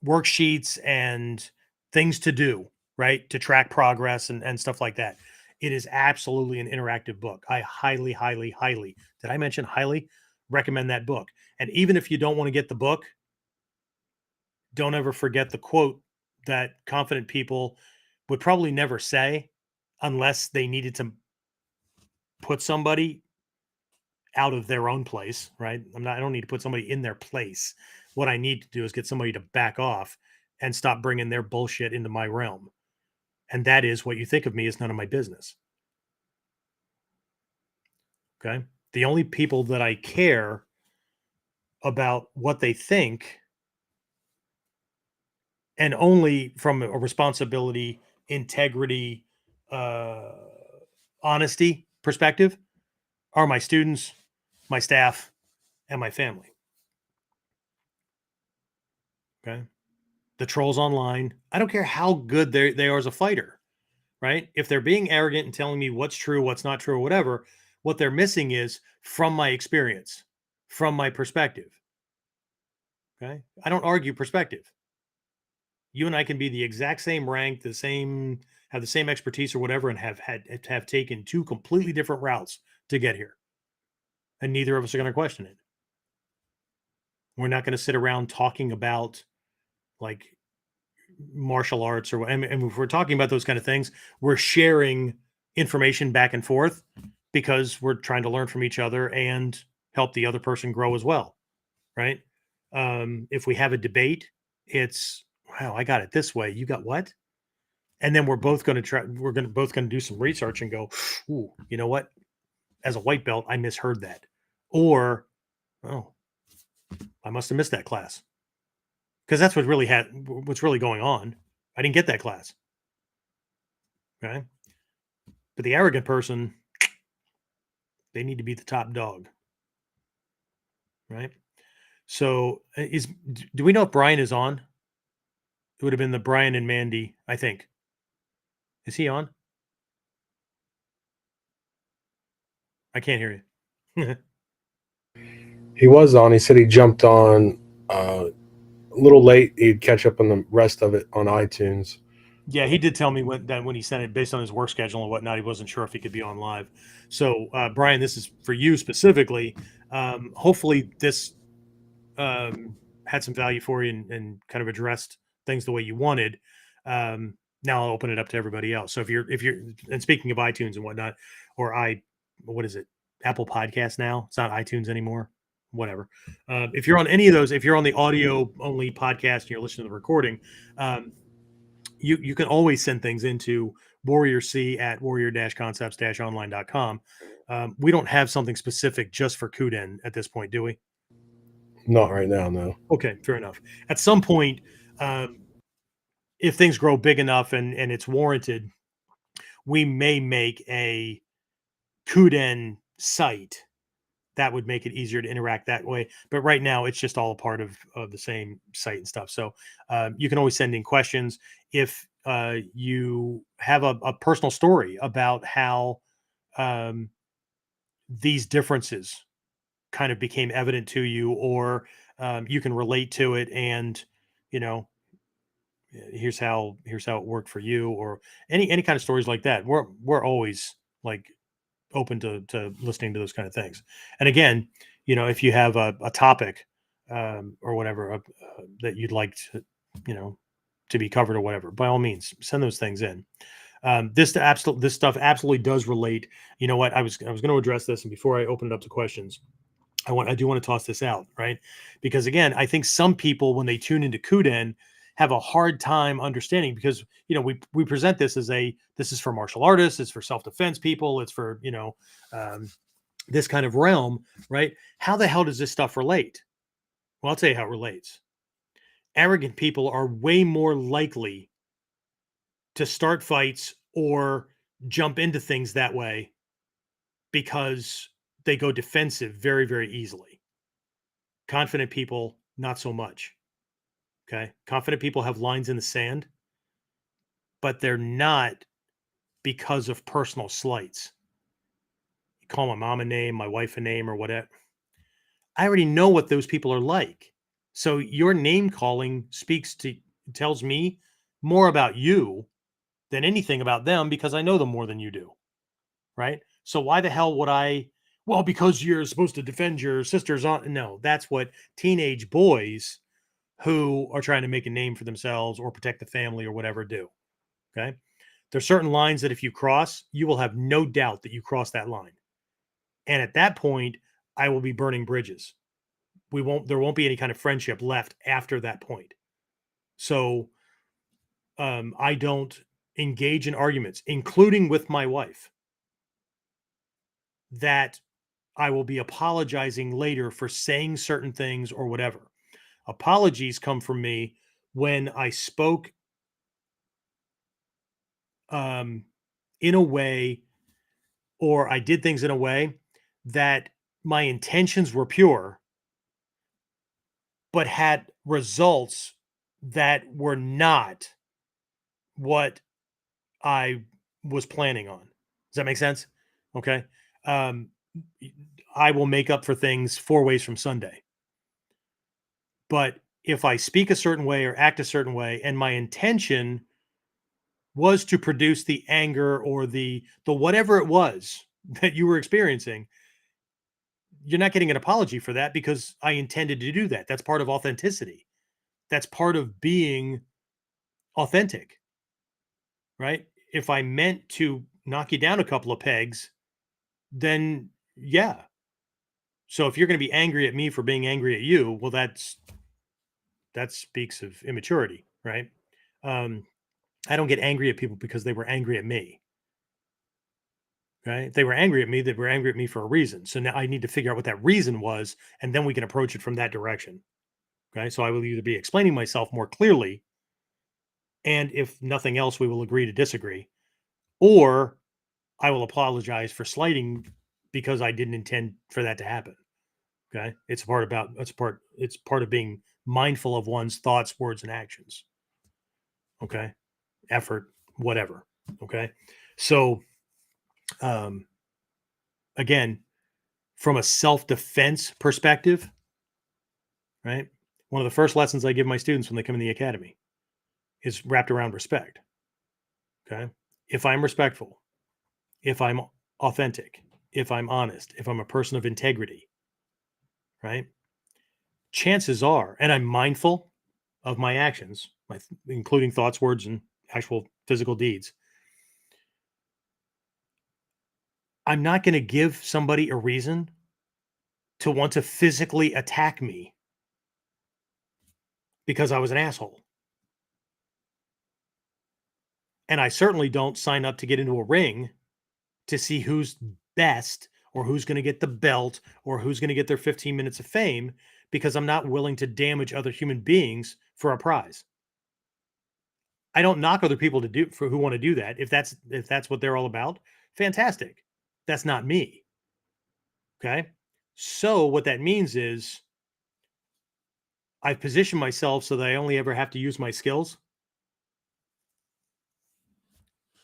worksheets and things to do, right? To track progress and stuff like that. It is absolutely an interactive book. I highly, highly, highly, did I mention highly recommend that book? And even if you don't want to get the book, don't ever forget the quote that confident people would probably never say unless they needed to put somebody out of their own place, right? I don't need to put somebody in their place. What I need to do is get somebody to back off and stop bringing their bullshit into my realm. And that is, what you think of me is none of my business. Okay. The only people that I care about what they think, and only from a responsibility, integrity, uh, honesty perspective, are my students, my staff, and my family. Okay. The trolls online, I don't care how good they are as a fighter, right? If they're being arrogant and telling me what's true, what's not true, or whatever, what they're missing is from my experience, from my perspective. Okay. I don't argue perspective. You and I can be the exact same rank, have the same expertise or whatever, and have taken two completely different routes to get here. And neither of us are going to question it. We're not going to sit around talking about like martial arts and if we're talking about those kind of things, we're sharing information back and forth because we're trying to learn from each other and help the other person grow as well, right? If we have a debate, it's, wow, I got it this way, you got what? And then we're both going to both going to do some research and go, ooh, you know what? As a white belt, I misheard that, or oh, I must have missed that class, because that's what's really going on. I didn't get that class. Okay. But the arrogant person, they need to be the top dog, right? So do we know if Brian is on? It would have been the Brian and Mandy, I think. Is he on? I can't hear you. He was on. He said he jumped on a little late. He'd catch up on the rest of it on iTunes. Yeah, he did tell me when he sent it, based on his work schedule and whatnot, he wasn't sure if he could be on live. So, Brian, this is for you specifically. Hopefully, this had some value for you and kind of addressed things the way you wanted. Now I'll open it up to everybody else. So if you're and speaking of iTunes and whatnot, or what is it? Apple Podcast now. It's not iTunes anymore. Whatever. If you're on any of those, if you're on the audio only podcast and you're listening to the recording, you can always send things into warriorc@warrior-concepts-online.com. We don't have something specific just for KUDEN at this point, do we? Not right now, no. Okay, fair enough. At some point, if things grow big enough and it's warranted, we may make a KUDEN site that would make it easier to interact that way. But right now, it's just all a part of the same site and stuff. So you can always send in questions if you have a personal story about how these differences kind of became evident to you, or you can relate to it, and you know, here's how it worked for you, or any kind of stories like that. We're always like open to listening to those kind of things. And again, if you have a topic or whatever that you'd like to be covered or whatever, by all means, send those things in. This stuff absolutely does relate. You know what? I was going to address this, and before I open it up to questions, I do want to toss this out, right? Because again, I think some people, when they tune into KUDEN, have a hard time understanding, because we present this as this is for martial artists, it's for self-defense people, it's for this kind of realm, right? How the hell does this stuff relate? Well, I'll tell you how it relates. Arrogant people are way more likely to start fights or jump into things that way because they go defensive very, very easily. Confident people, not so much. Okay. Confident people have lines in the sand, but they're not because of personal slights. You call my mom a name, my wife a name, or whatever. I already know what those people are like. So your name calling tells me more about you than anything about them because I know them more than you do. Right. So why the hell would I? Well, because you're supposed to defend your sister's on. No, that's what teenage boys who are trying to make a name for themselves or protect the family or whatever do. Okay. There's certain lines that if you cross, you will have no doubt that you crossed that line. And at that point, I will be burning bridges. There won't be any kind of friendship left after that point. So I don't engage in arguments, including with my wife, that I will be apologizing later for saying certain things or whatever. Apologies come from me when I spoke um, in a way or I did things in a way that my intentions were pure, but had results that were not what I was planning on. Does that make sense? Okay. Um, I will make up for things 4 ways from Sunday. But if I speak a certain way or act a certain way, and my intention was to produce the anger or the whatever it was that you were experiencing, you're not getting an apology for that because I intended to do that. That's part of authenticity. That's part of being authentic, right? If I meant to knock you down a couple of pegs, then yeah. So if you're going to be angry at me for being angry at you, well, that speaks of immaturity, right? Um, I don't get angry at people because they were angry at me. Right? If they were angry at me, they were angry at me for a reason. So now I need to figure out what that reason was, and then we can approach it from that direction. Okay. So I will either be explaining myself more clearly, and if nothing else, we will agree to disagree, or I will apologize for slighting because I didn't intend for that to happen. Okay. It's part of being mindful of one's thoughts, words, and actions. Okay. Effort, whatever. Okay. So um again, from a self-defense perspective, right? One of the first lessons I give my students when they come in the academy is wrapped around respect. Okay. If I'm respectful, if I'm authentic, if I'm honest, if I'm a person of integrity, right? Chances are, and I'm mindful of my actions, including thoughts, words, and actual physical deeds, I'm not going to give somebody a reason to want to physically attack me because I was an asshole. And I certainly don't sign up to get into a ring to see who's best or who's going to get the belt or who's going to get their 15 minutes of fame because I'm not willing to damage other human beings for a prize. I don't knock other people who want to do that. If that's what they're all about, fantastic. That's not me. Okay? So what that means is I've positioned myself so that I only ever have to use my skills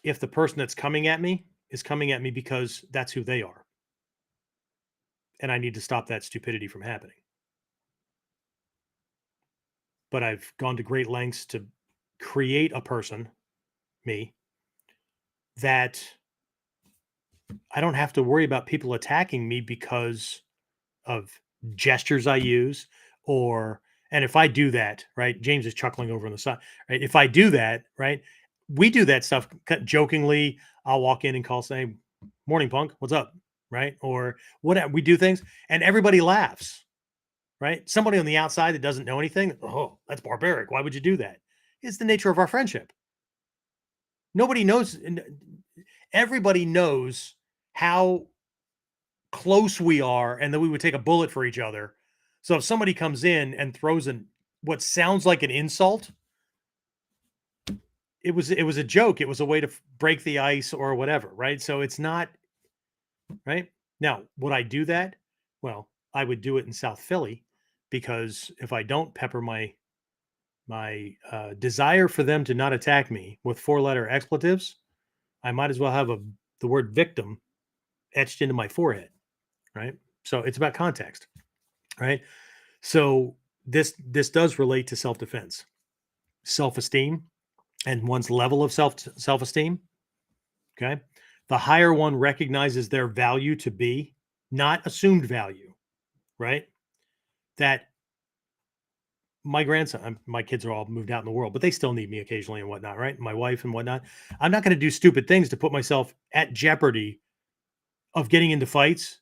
if the person that's coming at me is coming at me because that's who they are. And I need to stop that stupidity from happening. But I've gone to great lengths to create a person, me, that I don't have to worry about people attacking me because of gestures I use and if I do that, right? James is chuckling over on the side, right? If I do that, right? We do that stuff jokingly. I'll walk in and say, "Morning, punk. What's up?" Right? Or whatever. We do things and everybody laughs. Right? Somebody on the outside that doesn't know anything, oh, that's barbaric. Why would you do that? It's the nature of our friendship. Nobody knows. Everybody knows how close we are and that we would take a bullet for each other. So if somebody comes in and throws what sounds like an insult, it was a joke. It was a way to break the ice or whatever, right? So it's not right. Now, would I do that? Well, I would do it in South Philly because if I don't pepper my desire for them to not attack me with 4-letter expletives, I might as well have the word victim etched into my forehead, right? So it's about context, right? So this does relate to self-defense, self-esteem, and one's level of self-esteem. Okay. The higher one recognizes their value to be, not assumed value, right? That my grandson, my kids are all moved out in the world, but they still need me occasionally and whatnot, right? My wife and whatnot. I'm not going to do stupid things to put myself at jeopardy of getting into fights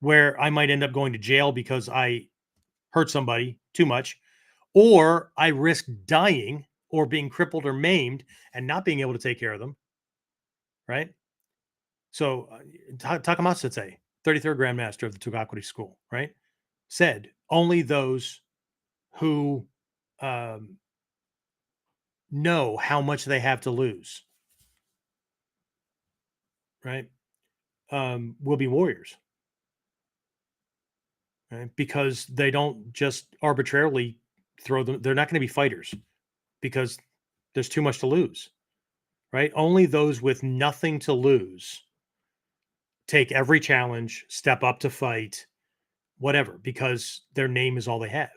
where I might end up going to jail because I hurt somebody too much, or I risk dying or being crippled or maimed and not being able to take care of them, right? So Takamatsu Sensei, 33rd Grandmaster of the Togakushi School, right, said only those who know how much they have to lose, right, will be warriors, right? Because they don't just arbitrarily throw them. They're not going to be fighters because there's too much to lose, right? Only those with nothing to lose take every challenge, step up to fight, whatever, because their name is all they have.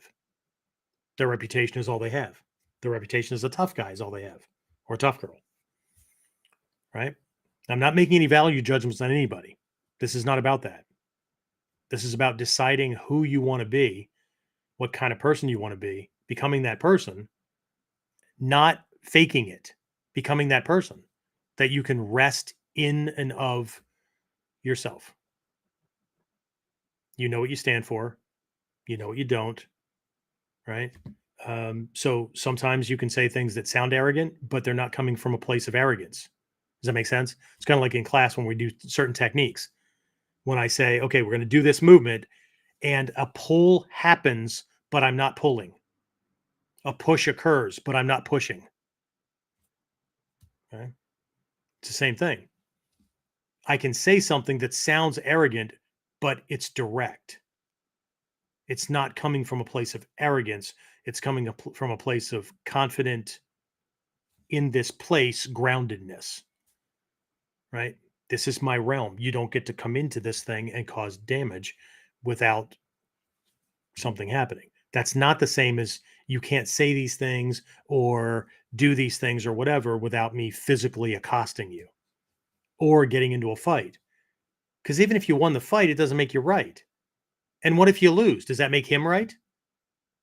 Their reputation is all they have. Their reputation as a tough guy is all they have, or a tough girl, right? I'm not making any value judgments on anybody. This is not about that. This is about deciding who you want to be, what kind of person you want to be, becoming that person, not faking it, becoming that person that you can rest in and of yourself. You know what you stand for. You know what you don't, right? So sometimes you can say things that sound arrogant, but they're not coming from a place of arrogance. Does that make sense? It's kind of like in class when we do certain techniques. When I say, okay, we're going to do this movement and a pull happens, but I'm not pulling. A push occurs, but I'm not pushing. Okay? It's the same thing. I can say something that sounds arrogant, but it's direct. It's not coming from a place of arrogance. It's coming from a place of confident, in this place, groundedness, right? This is my realm. You don't get to come into this thing and cause damage without something happening. That's not the same as you can't say these things or do these things or whatever without me physically accosting you or getting into a fight. Because even if you won the fight, it doesn't make you right. And what if you lose? Does that make him right?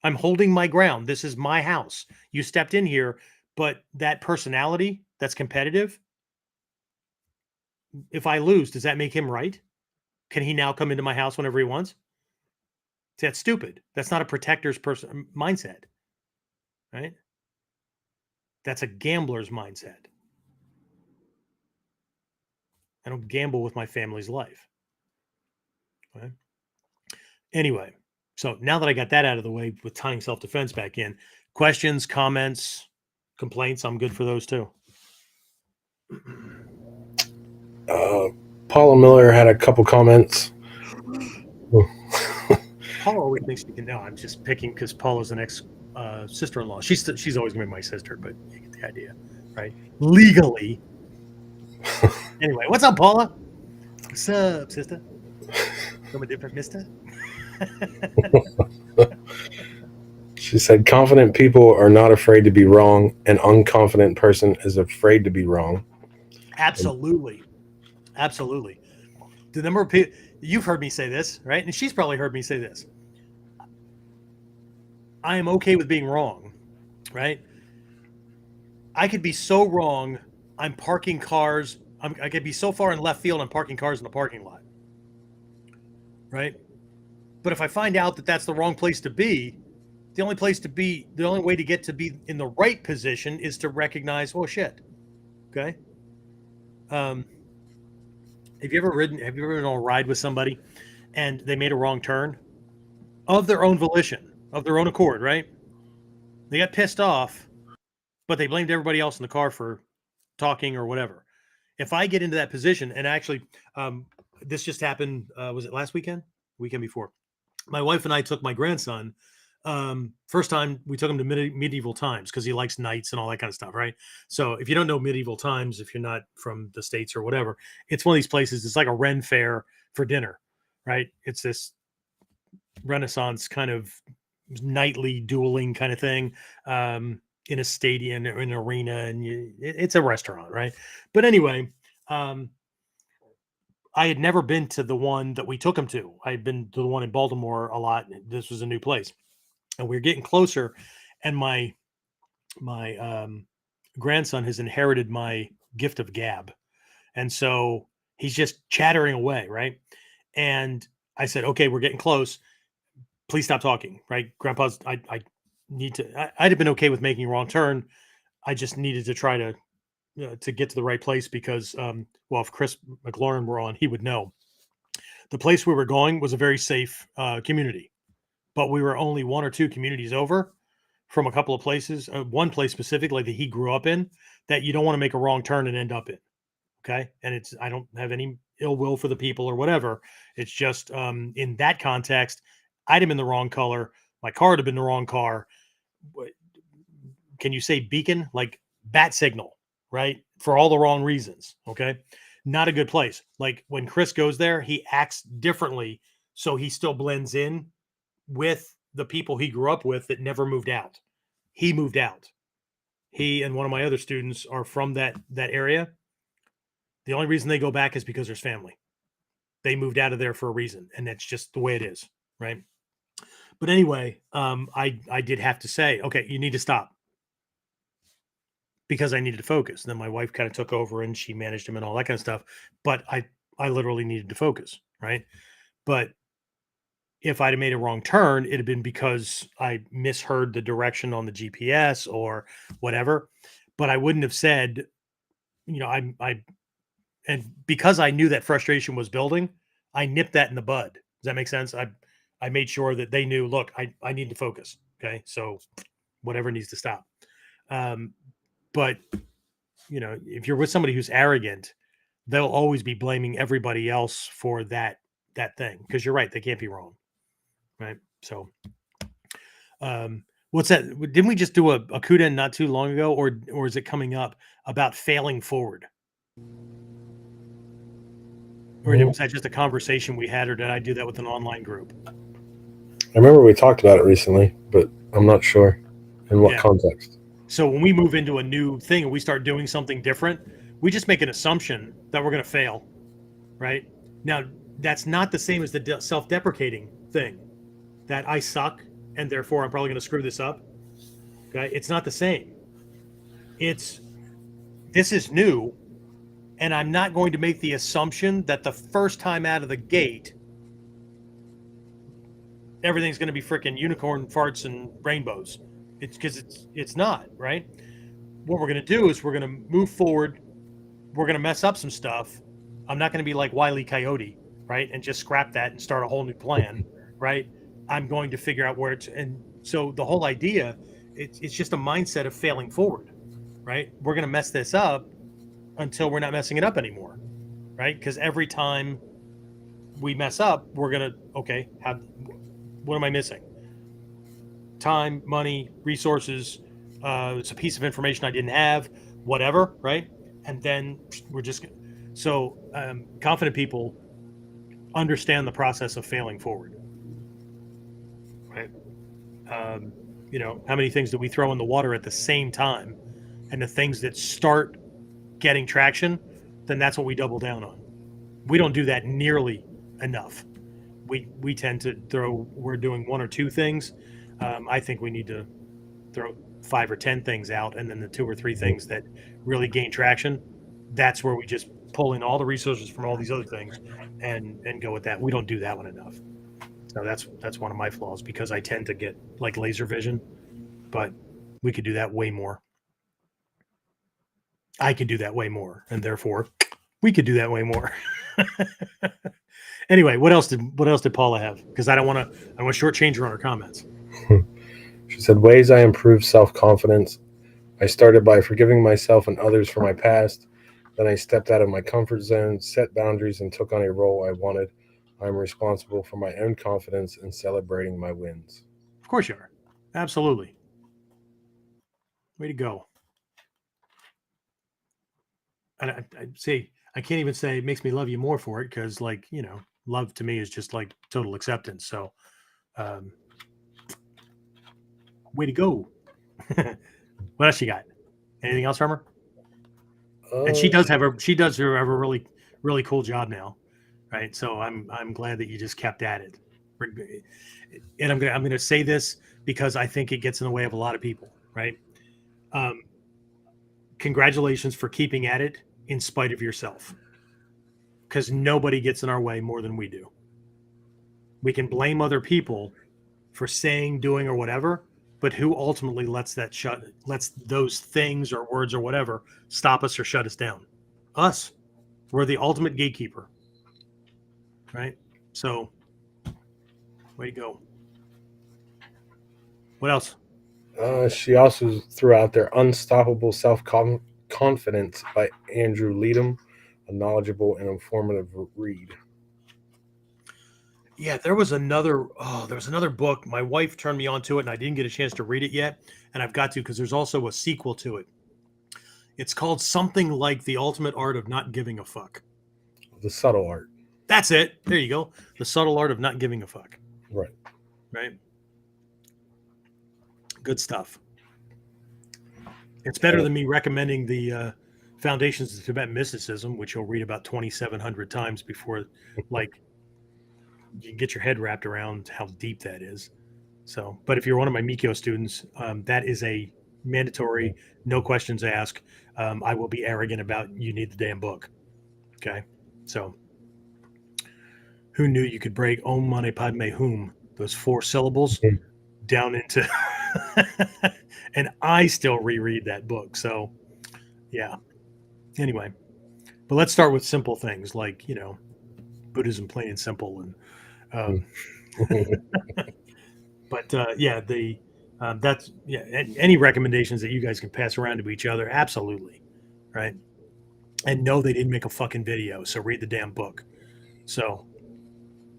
I'm holding my ground. This is my house. You stepped in here, but that personality that's competitive, if I lose, does that make him right? Can he now come into my house whenever he wants? See, that's stupid. That's not a protector's person mindset, right? That's a gambler's mindset. I don't gamble with my family's life. Okay? Anyway, so now that I got that out of the way with tying self-defense back in, questions, comments, complaints, I'm good for those too. Paula Miller had a couple comments. Paula always thinks she can know. I'm just picking because Paula's an ex sister-in-law. She's always gonna be my sister, but you get the idea, right? Legally. Anyway, what's up, Paula? What's up, sister? From a different mister? She said, confident people are not afraid to be wrong. An unconfident person is afraid to be wrong. Absolutely. Absolutely. The number of people, you've heard me say this, right? And she's probably heard me say this. I am okay with being wrong, right? I could be so wrong. I'm parking cars. I could be so far in left field. I'm parking cars in the parking lot, right? But if I find out that that's the wrong place to be, the only way to get to be in the right position is to recognize, oh shit. Okay. Have you ever ridden on a ride with somebody and they made a wrong turn of their own volition, of their own accord, right? They got pissed off, but they blamed everybody else in the car for talking or whatever. If I get into that position, and actually, this just happened, was it last weekend? Weekend before. My wife and I took my grandson. First time we took him to medieval times because he likes knights and all that kind of stuff, right? So if you don't know medieval times, if you're not from the States or whatever, it's one of these places. It's like a Ren fair for dinner, right? It's this Renaissance kind of nightly dueling kind of thing, in a stadium or an arena, and it's a restaurant, right? But anyway, um, I had never been to the one that we took him to. I had been to the one in Baltimore a lot. This was a new place, and we were getting closer. And my grandson has inherited my gift of gab, and so he's just chattering away, right? And I said, "Okay, we're getting close. Please stop talking." Right, Grandpa's. I need to. I'd have been okay with making a wrong turn. I just needed to try to get to the right place because, well, if Chris McLaurin were on, he would know. The place we were going was a very safe community, but we were only one or two communities over from a couple of places. One place specifically that he grew up in that you don't want to make a wrong turn and end up in. Okay, and I don't have any ill will for the people or whatever. It's just in that context, I'd have been the wrong color. My car would have been the wrong car. Can you say beacon? Like bat signal, right? For all the wrong reasons. Okay. Not a good place. Like when Chris goes there, he acts differently. So he still blends in with the people he grew up with that never moved out. He moved out. He and one of my other students are from that area. The only reason they go back is because there's family. They moved out of there for a reason, and that's just the way it is, right? But anyway, I did have to say, okay, you need to stop because I needed to focus. And then my wife kind of took over and she managed him and all that kind of stuff. But I literally needed to focus, right? But if I'd have made a wrong turn, it'd have been because I misheard the direction on the GPS or whatever. But I wouldn't have said, and because I knew that frustration was building, I nipped that in the bud. Does that make sense? I made sure that they knew, look, I need to focus. Okay. So whatever needs to stop. But if you're with somebody who's arrogant, they'll always be blaming everybody else for that thing. Because you're right, they can't be wrong. Right. So what's that? Didn't we just do a KUDEN not too long ago, or is it coming up about failing forward? Or was that just a conversation we had, or did I do that with an online group? I remember we talked about it recently, but I'm not sure in what context. So when we move into a new thing and we start doing something different, we just make an assumption that we're going to fail, right? Now, that's not the same as the self-deprecating thing, that I suck and therefore I'm probably going to screw this up. Okay, it's not the same. This is new, and I'm not going to make the assumption that the first time out of the gate, everything's going to be freaking unicorn farts and rainbows. It's because it's not, right? What we're going to do is we're going to move forward. We're going to mess up some stuff. I'm not going to be like Wile E. Coyote, right? And just scrap that and start a whole new plan, right? I'm going to figure out where and so the whole idea, it's just a mindset of failing forward, right? We're going to mess this up until we're not messing it up anymore, right? Because every time we mess up, we're going to, okay, what am I missing? Time, money, resources, it's a piece of information I didn't have, whatever, right? And then we're just so confident people understand the process of failing forward, right? How many things do we throw in the water at the same time? And the things that start getting traction, then that's what we double down on. We don't do that nearly enough. We tend to we're doing one or two things. I think we need to throw 5 or 10 things out, and then the 2 or 3 things that really gain traction, that's where we just pull in all the resources from all these other things and go with that. We don't do that one enough. So that's one of my flaws, because I tend to get like laser vision, but we could do that way more. I could do that way more, and therefore we could do that way more. Anyway, what else did Paula have? Because I want to shortchange her on her comments. She said, ways I improved self-confidence. I started by forgiving myself and others for my past. Then I stepped out of my comfort zone, set boundaries, and took on a role I wanted. I'm responsible for my own confidence and celebrating my wins. Of course you are. Absolutely. Way to go. And I'd say, I can't even say it makes me love you more for it, because love to me is just like total acceptance. So Way to go. What else you got? Anything else from her? And she does have a really, really cool job now, right? So I'm glad that you just kept at it. And I'm gonna say this because I think it gets in the way of a lot of people, right? Congratulations for keeping at it in spite of yourself, because nobody gets in our way more than we do. We can blame other people for saying, doing, or whatever, but who ultimately lets those things or words or whatever stop us or shut us down? Us. We're the ultimate gatekeeper, right? So, way to go. What else? She also threw out there Unstoppable Self-Confidence by Andrew Leadham, a knowledgeable and informative read. Yeah, there was another book. My wife turned me on to it, and I didn't get a chance to read it yet, and I've got to, because there's also a sequel to it. It's called something like The Ultimate Art of Not Giving a Fuck. The Subtle Art. That's it. There you go. The Subtle Art of Not Giving a Fuck. Right. Right. Good stuff. It's better than me recommending the Foundations of Tibetan Mysticism, which you'll read about 2,700 times before, like, you can get your head wrapped around how deep that is. So, but if you're one of my Mikyo students, that is a mandatory, no questions asked. I will be arrogant about you need the damn book. Okay. So, who knew you could break Om Mani Padme Hum, those 4 syllables, down into, and I still reread that book. So, yeah. Anyway, but let's start with simple things like, Buddhism, plain and simple. And, but yeah, that's, yeah, any recommendations that you guys can pass around to each other. Absolutely. Right. And no, they didn't make a fucking video. So read the damn book. So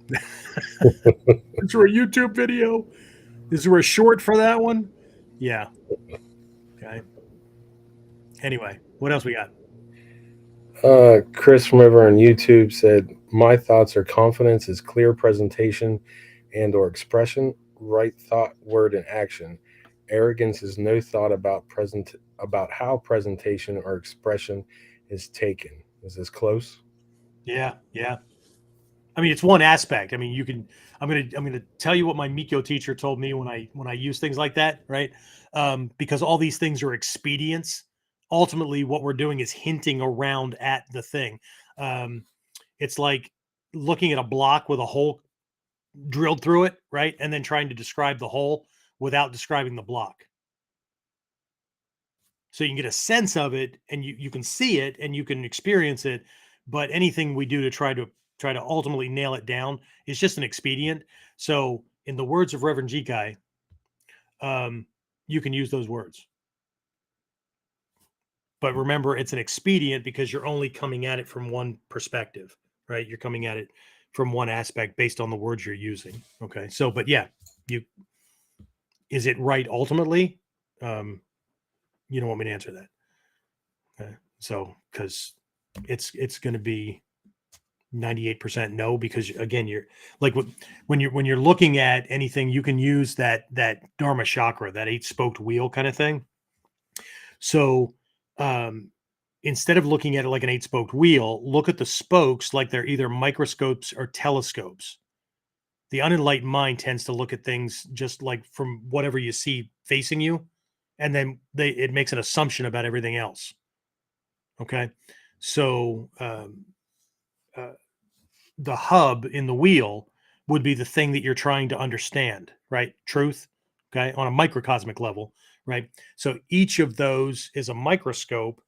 is there a YouTube video? Is there a short for that one? Yeah. Okay. Anyway, what else we got? Chris from over on YouTube said, my thoughts are confidence is clear presentation and or expression, right thought, word, and action. Arrogance is no thought about how presentation or expression is taken. Is this close? Yeah. Yeah. I mean, it's one aspect. I mean, you can. I'm gonna tell you what my Mikyo teacher told me when I use things like that, right? Because all these things are expedients. Ultimately, what we're doing is hinting around at the thing. It's like looking at a block with a hole drilled through it, right? And then trying to describe the hole without describing the block. So you can get a sense of it, and you can see it, and you can experience it. But anything we do to try to ultimately nail it down is just an expedient. So, in the words of Reverend Jikai, you can use those words. But remember, it's an expedient because you're only coming at it from one perspective, right? You're coming at it from one aspect based on the words you're using. Okay. So, but yeah, is it right ultimately? You don't want me to answer that. Okay. So, because it's going to be 98% no, because again, you're like when you're looking at anything, you can use that Dharma chakra, that 8-spoked wheel kind of thing. So instead of looking at it like an 8-spoked wheel, look at the spokes like they're either microscopes or telescopes. The unenlightened mind tends to look at things just like from whatever you see facing you, and then it makes an assumption about everything else. Okay, so the hub in the wheel would be the thing that you're trying to understand, right? Truth, okay, on a microcosmic level, right? So each of those is a microscope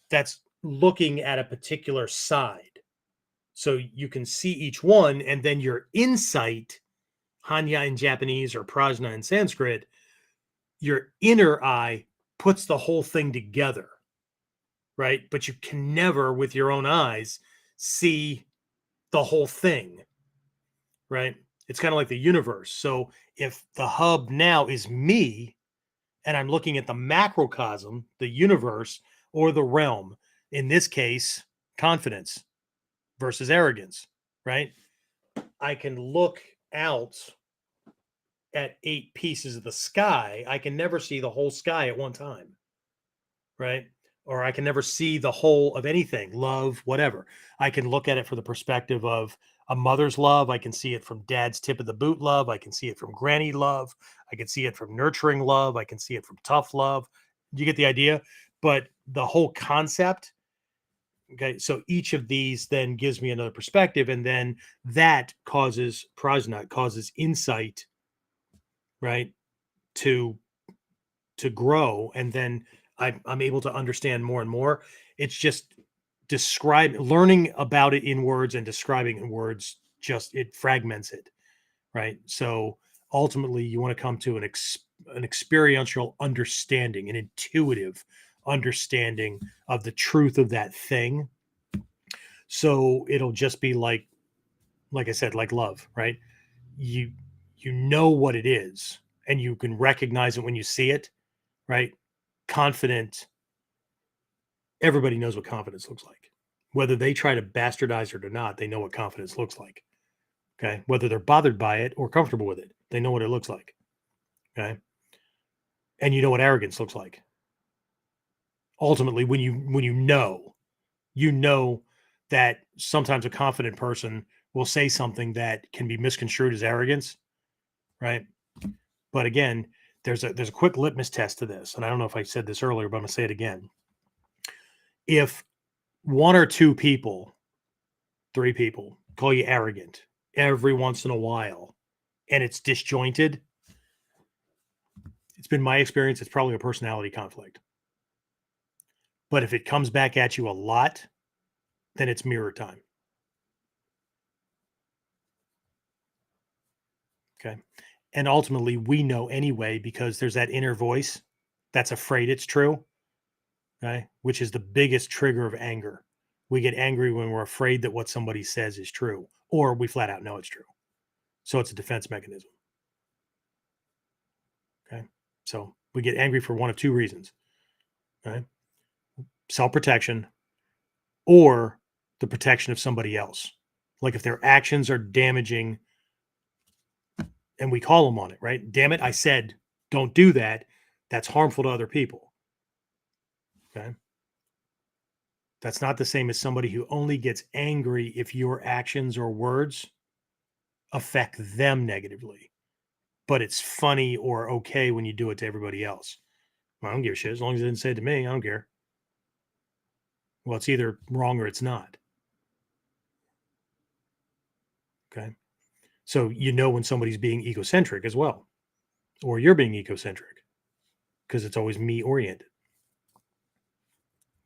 that's looking at a particular side. So you can see each one, and then your insight, Hanya in Japanese or Prajna in Sanskrit, your inner eye puts the whole thing together, right? But you can never, with your own eyes, see the whole thing, right? It's kind of like the universe. So if the hub now is me, and I'm looking at the macrocosm, the universe, or the realm, in this case, confidence versus arrogance, right? I can look out at 8 pieces of the sky, I can never see the whole sky at one time, right? Or I can never see the whole of anything, love, whatever. I can look at it from the perspective of a mother's love. I can see it from dad's tip of the boot love. I can see it from granny love. I can see it from nurturing love. I can see it from tough love. You get the idea? But the whole concept, okay, so each of these then gives me another perspective, and then that causes prajna, causes insight, right, to grow, and then I'm able to understand more and more. It's just learning about it in words and describing in words, just it fragments it, right? So ultimately you want to come to an experiential understanding, an intuitive understanding of the truth of that thing. So it'll just be like I said, like love, right? You know what it is, and you can recognize it when you see it, right? Confident. Everybody knows what confidence looks like. Whether they try to bastardize it or not, they know what confidence looks like. Okay. Whether they're bothered by it or comfortable with it, they know what it looks like. Okay. And you know what arrogance looks like. Ultimately, when you know that sometimes a confident person will say something that can be misconstrued as arrogance, right? But again, there's a quick litmus test to this, and I don't know if I said this earlier, but I'm gonna say it again. If one or two people, three people call you arrogant every once in a while, and it's disjointed, it's been my experience, it's probably a personality conflict. But if it comes back at you a lot, then it's mirror time. Okay. And ultimately, we know anyway, because there's that inner voice that's afraid it's true, okay, which is the biggest trigger of anger. We get angry when we're afraid that what somebody says is true, or we flat out know it's true. So it's a defense mechanism. Okay. So we get angry for one of two reasons. Okay. Self-protection, or the protection of somebody else. Like if their actions are damaging and we call them on it, right? Damn it, I said, don't do that. That's harmful to other people. Okay. That's not the same as somebody who only gets angry if your actions or words affect them negatively. But it's funny or okay when you do it to everybody else. I don't give a shit. As long as it didn't say it to me, I don't care. Well, it's either wrong or it's not. Okay. So you know when somebody's being egocentric as well, or you're being egocentric, because it's always me oriented.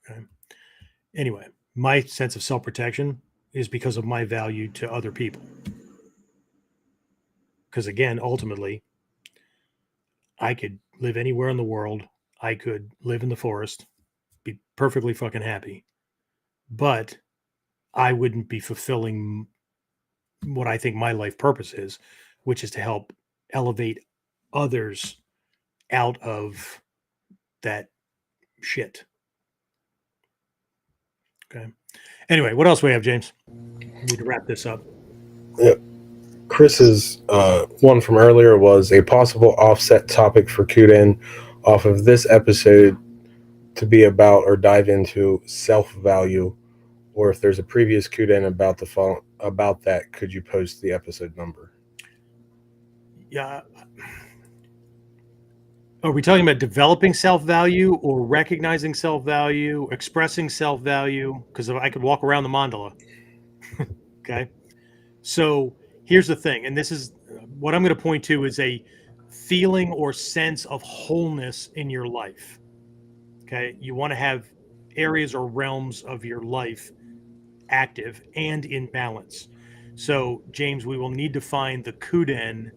Okay. Anyway, my sense of self-protection is because of my value to other people. Because again, ultimately, I could live anywhere in the world. I could live in the forest, be perfectly fucking happy, but I wouldn't be fulfilling what I think my life purpose is, which is to help elevate others out of that shit. Okay. Anyway, what else do we have, James? We need to wrap this up. Yep. Chris's one from earlier was a possible offset topic for KUDEN off of this episode to be about or dive into self-value, or if there's a previous KUDEN about that, could you post the episode number? Yeah. Are we talking about developing self-value or recognizing self-value, expressing self-value? Because I could walk around the mandala. Okay. So here's the thing, and this is what I'm going to point to is a feeling or sense of wholeness in your life. Okay. You want to have areas or realms of your life active and in balance. So, James, we will need to find the KUDEN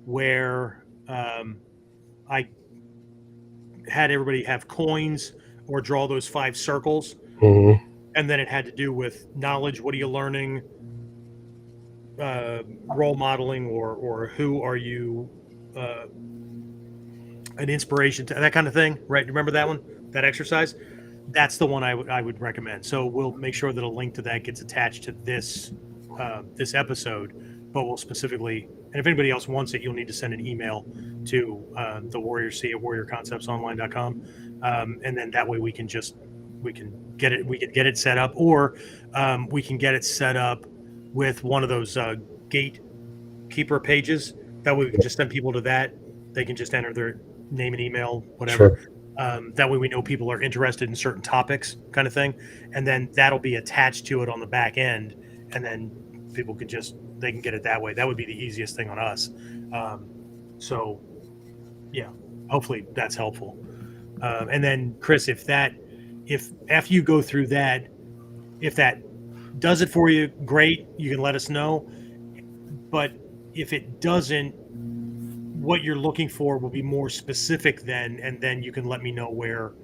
where I had everybody have coins or draw those 5 circles. Mm-hmm. And then it had to do with knowledge. What are you learning? Role modeling, or who are you an inspiration to, that kind of thing, right? Remember that one, that exercise? That's the one I would recommend. So we'll make sure that a link to that gets attached to this this episode, but we'll specifically, and if anybody else wants it, you'll need to send an email to the Warrior C at warriorconceptsonline.com. And then that way we can get it set up, or we can get it set up with one of those gatekeeper pages. That way we can just send people to that. They can just enter their name and email, whatever. Sure. That way we know people are interested in certain topics, kind of thing. And then that'll be attached to it on the back end. And then people can they can get it that way. That would be the easiest thing on us. So yeah, hopefully that's helpful. And then Chris, if after you go through that, if that does it for you, great, you can let us know. But if it doesn't, what you're looking for will be more specific then, and then you can let me know where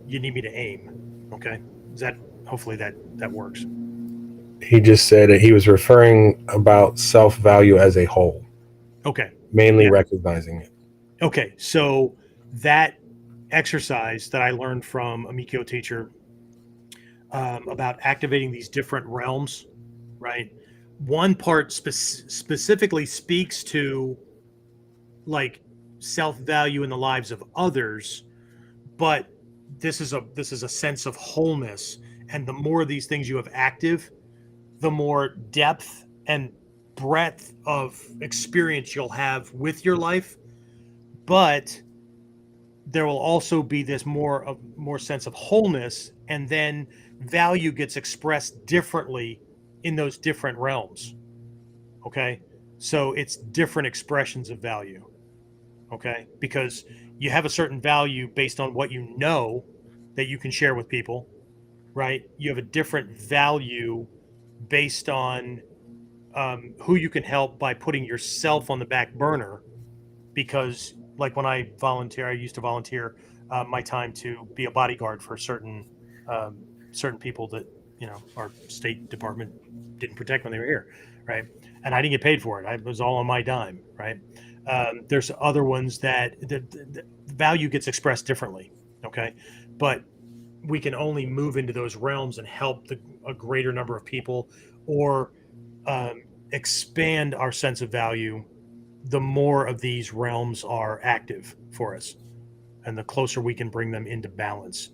you need me to aim. Okay, hopefully that works. He just said that he was referring about self-value as a whole. Okay. Mainly recognizing it. Okay, so that exercise that I learned from a Mikio teacher about activating these different realms, right? One part specifically speaks to like self-value in the lives of others, but this is a sense of wholeness, and the more of these things you have active, the more depth and breadth of experience you'll have with your life. But there will also be this more sense of wholeness, and then value gets expressed differently in those different realms. Okay, so it's different expressions of value. Okay, because you have a certain value based on what you know that you can share with people, right? You have a different value based on who you can help by putting yourself on the back burner. Because like when I used to volunteer my time to be a bodyguard for certain people that, our State Department didn't protect when they were here, right? And I didn't get paid for it. It was all on my dime, right? There's other ones that the value gets expressed differently, okay? But we can only move into those realms and help a greater number of people, or expand our sense of value the more of these realms are active for us, and the closer we can bring them into balance,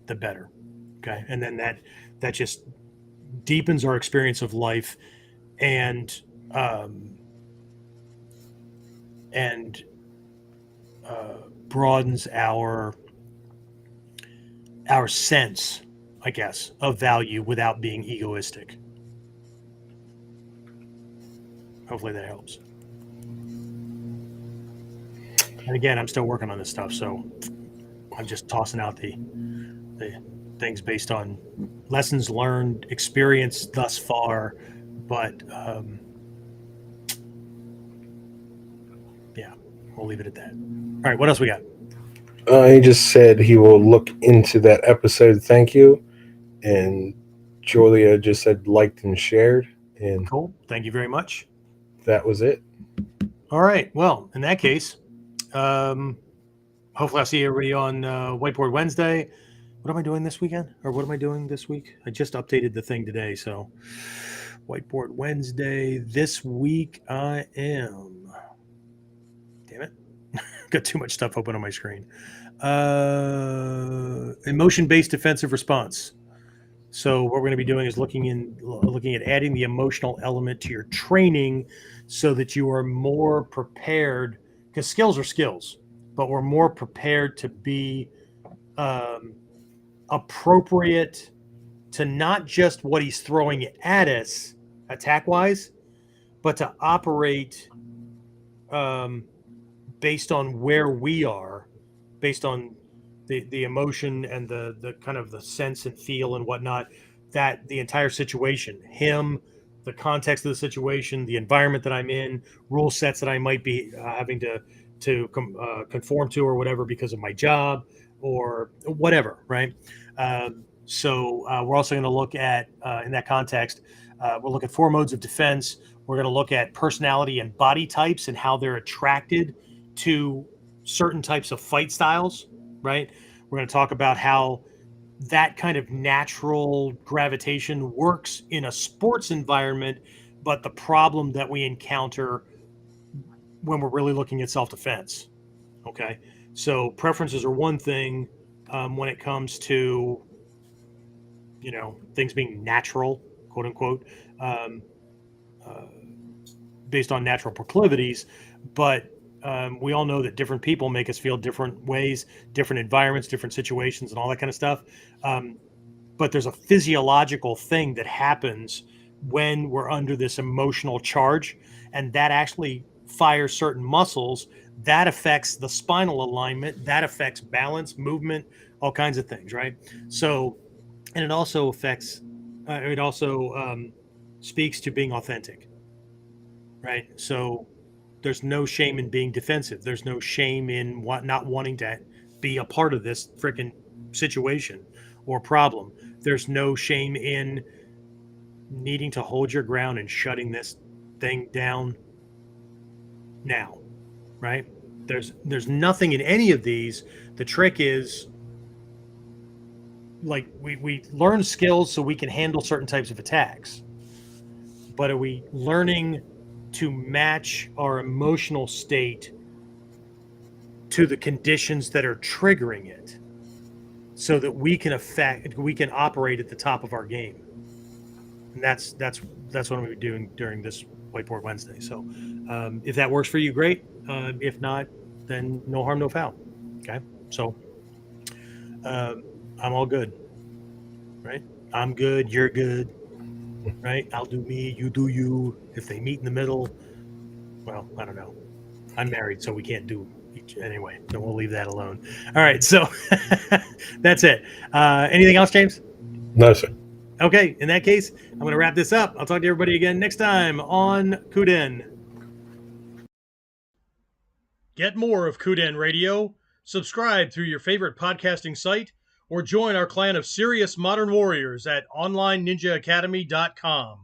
the better. Okay. And then that just deepens our experience of life, and broadens our sense, I guess, of value without being egoistic. Hopefully that helps. And again, I'm still working on this stuff, so I'm just tossing out the things based on lessons learned, experience thus far. But yeah, we'll leave it at that. All right, what else we got? He just said he will look into that episode. Thank you. And Julia just said liked and shared. And cool. Thank you very much. That was it. All right. Well, in that case, hopefully I'll see everybody on Whiteboard Wednesday. What am I doing this weekend? Or what am I doing this week? I just updated the thing today. So Whiteboard Wednesday. This week I am... Damn it. Got too much stuff open on my screen. Emotion-based defensive response. So what we're going to be doing is looking at adding the emotional element to your training so that you are more prepared, because skills are skills, but we're more prepared to be appropriate to not just what he's throwing at us attack-wise, but to operate based on where we are, based on the emotion and the kind of the sense and feel and whatnot, that the entire situation, him, the context of the situation, the environment that I'm in, rule sets that I might be having to conform to or whatever because of my job or whatever, right? So we're also going to look at, in that context, we'll look at 4 modes of defense. We're going to look at personality and body types and how they're attracted to certain types of fight styles, right? We're going to talk about how that kind of natural gravitation works in a sports environment, but the problem that we encounter when we're really looking at self-defense. Okay, so preferences are one thing when it comes to, things being natural, quote unquote, um, uh, based on natural proclivities, but we all know that different people make us feel different ways, different environments, different situations, and all that kind of stuff. But there's a physiological thing that happens when we're under this emotional charge, and that actually fires certain muscles. That affects the spinal alignment, that affects balance, movement, all kinds of things, right? So, and it also affects, it also speaks to being authentic, right? So there's no shame in being defensive. There's no shame in not wanting to be a part of this freaking situation or problem. There's no shame in needing to hold your ground and shutting this thing down now, right? There's nothing in any of these. The trick is, like, we learn skills so we can handle certain types of attacks, but are we learning to match our emotional state to the conditions that are triggering it, so that we can operate at the top of our game? And that's what I'm going to be doing during this Whiteboard Wednesday. So if that works for you, great. If not, then no harm, no foul. Okay. So I'm all good, right? I'm good. You're good, right? I'll do me, you do you. If they meet in the middle, well, I don't know. I'm married, so we can't do each anyway. So we'll leave that alone. All right. So that's it. Anything else, James? No, sir. Okay, in that case, I'm going to wrap this up. I'll talk to everybody again next time on KUDEN. Get more of KUDEN Radio, subscribe through your favorite podcasting site, or join our clan of serious modern warriors at onlineninjaacademy.com.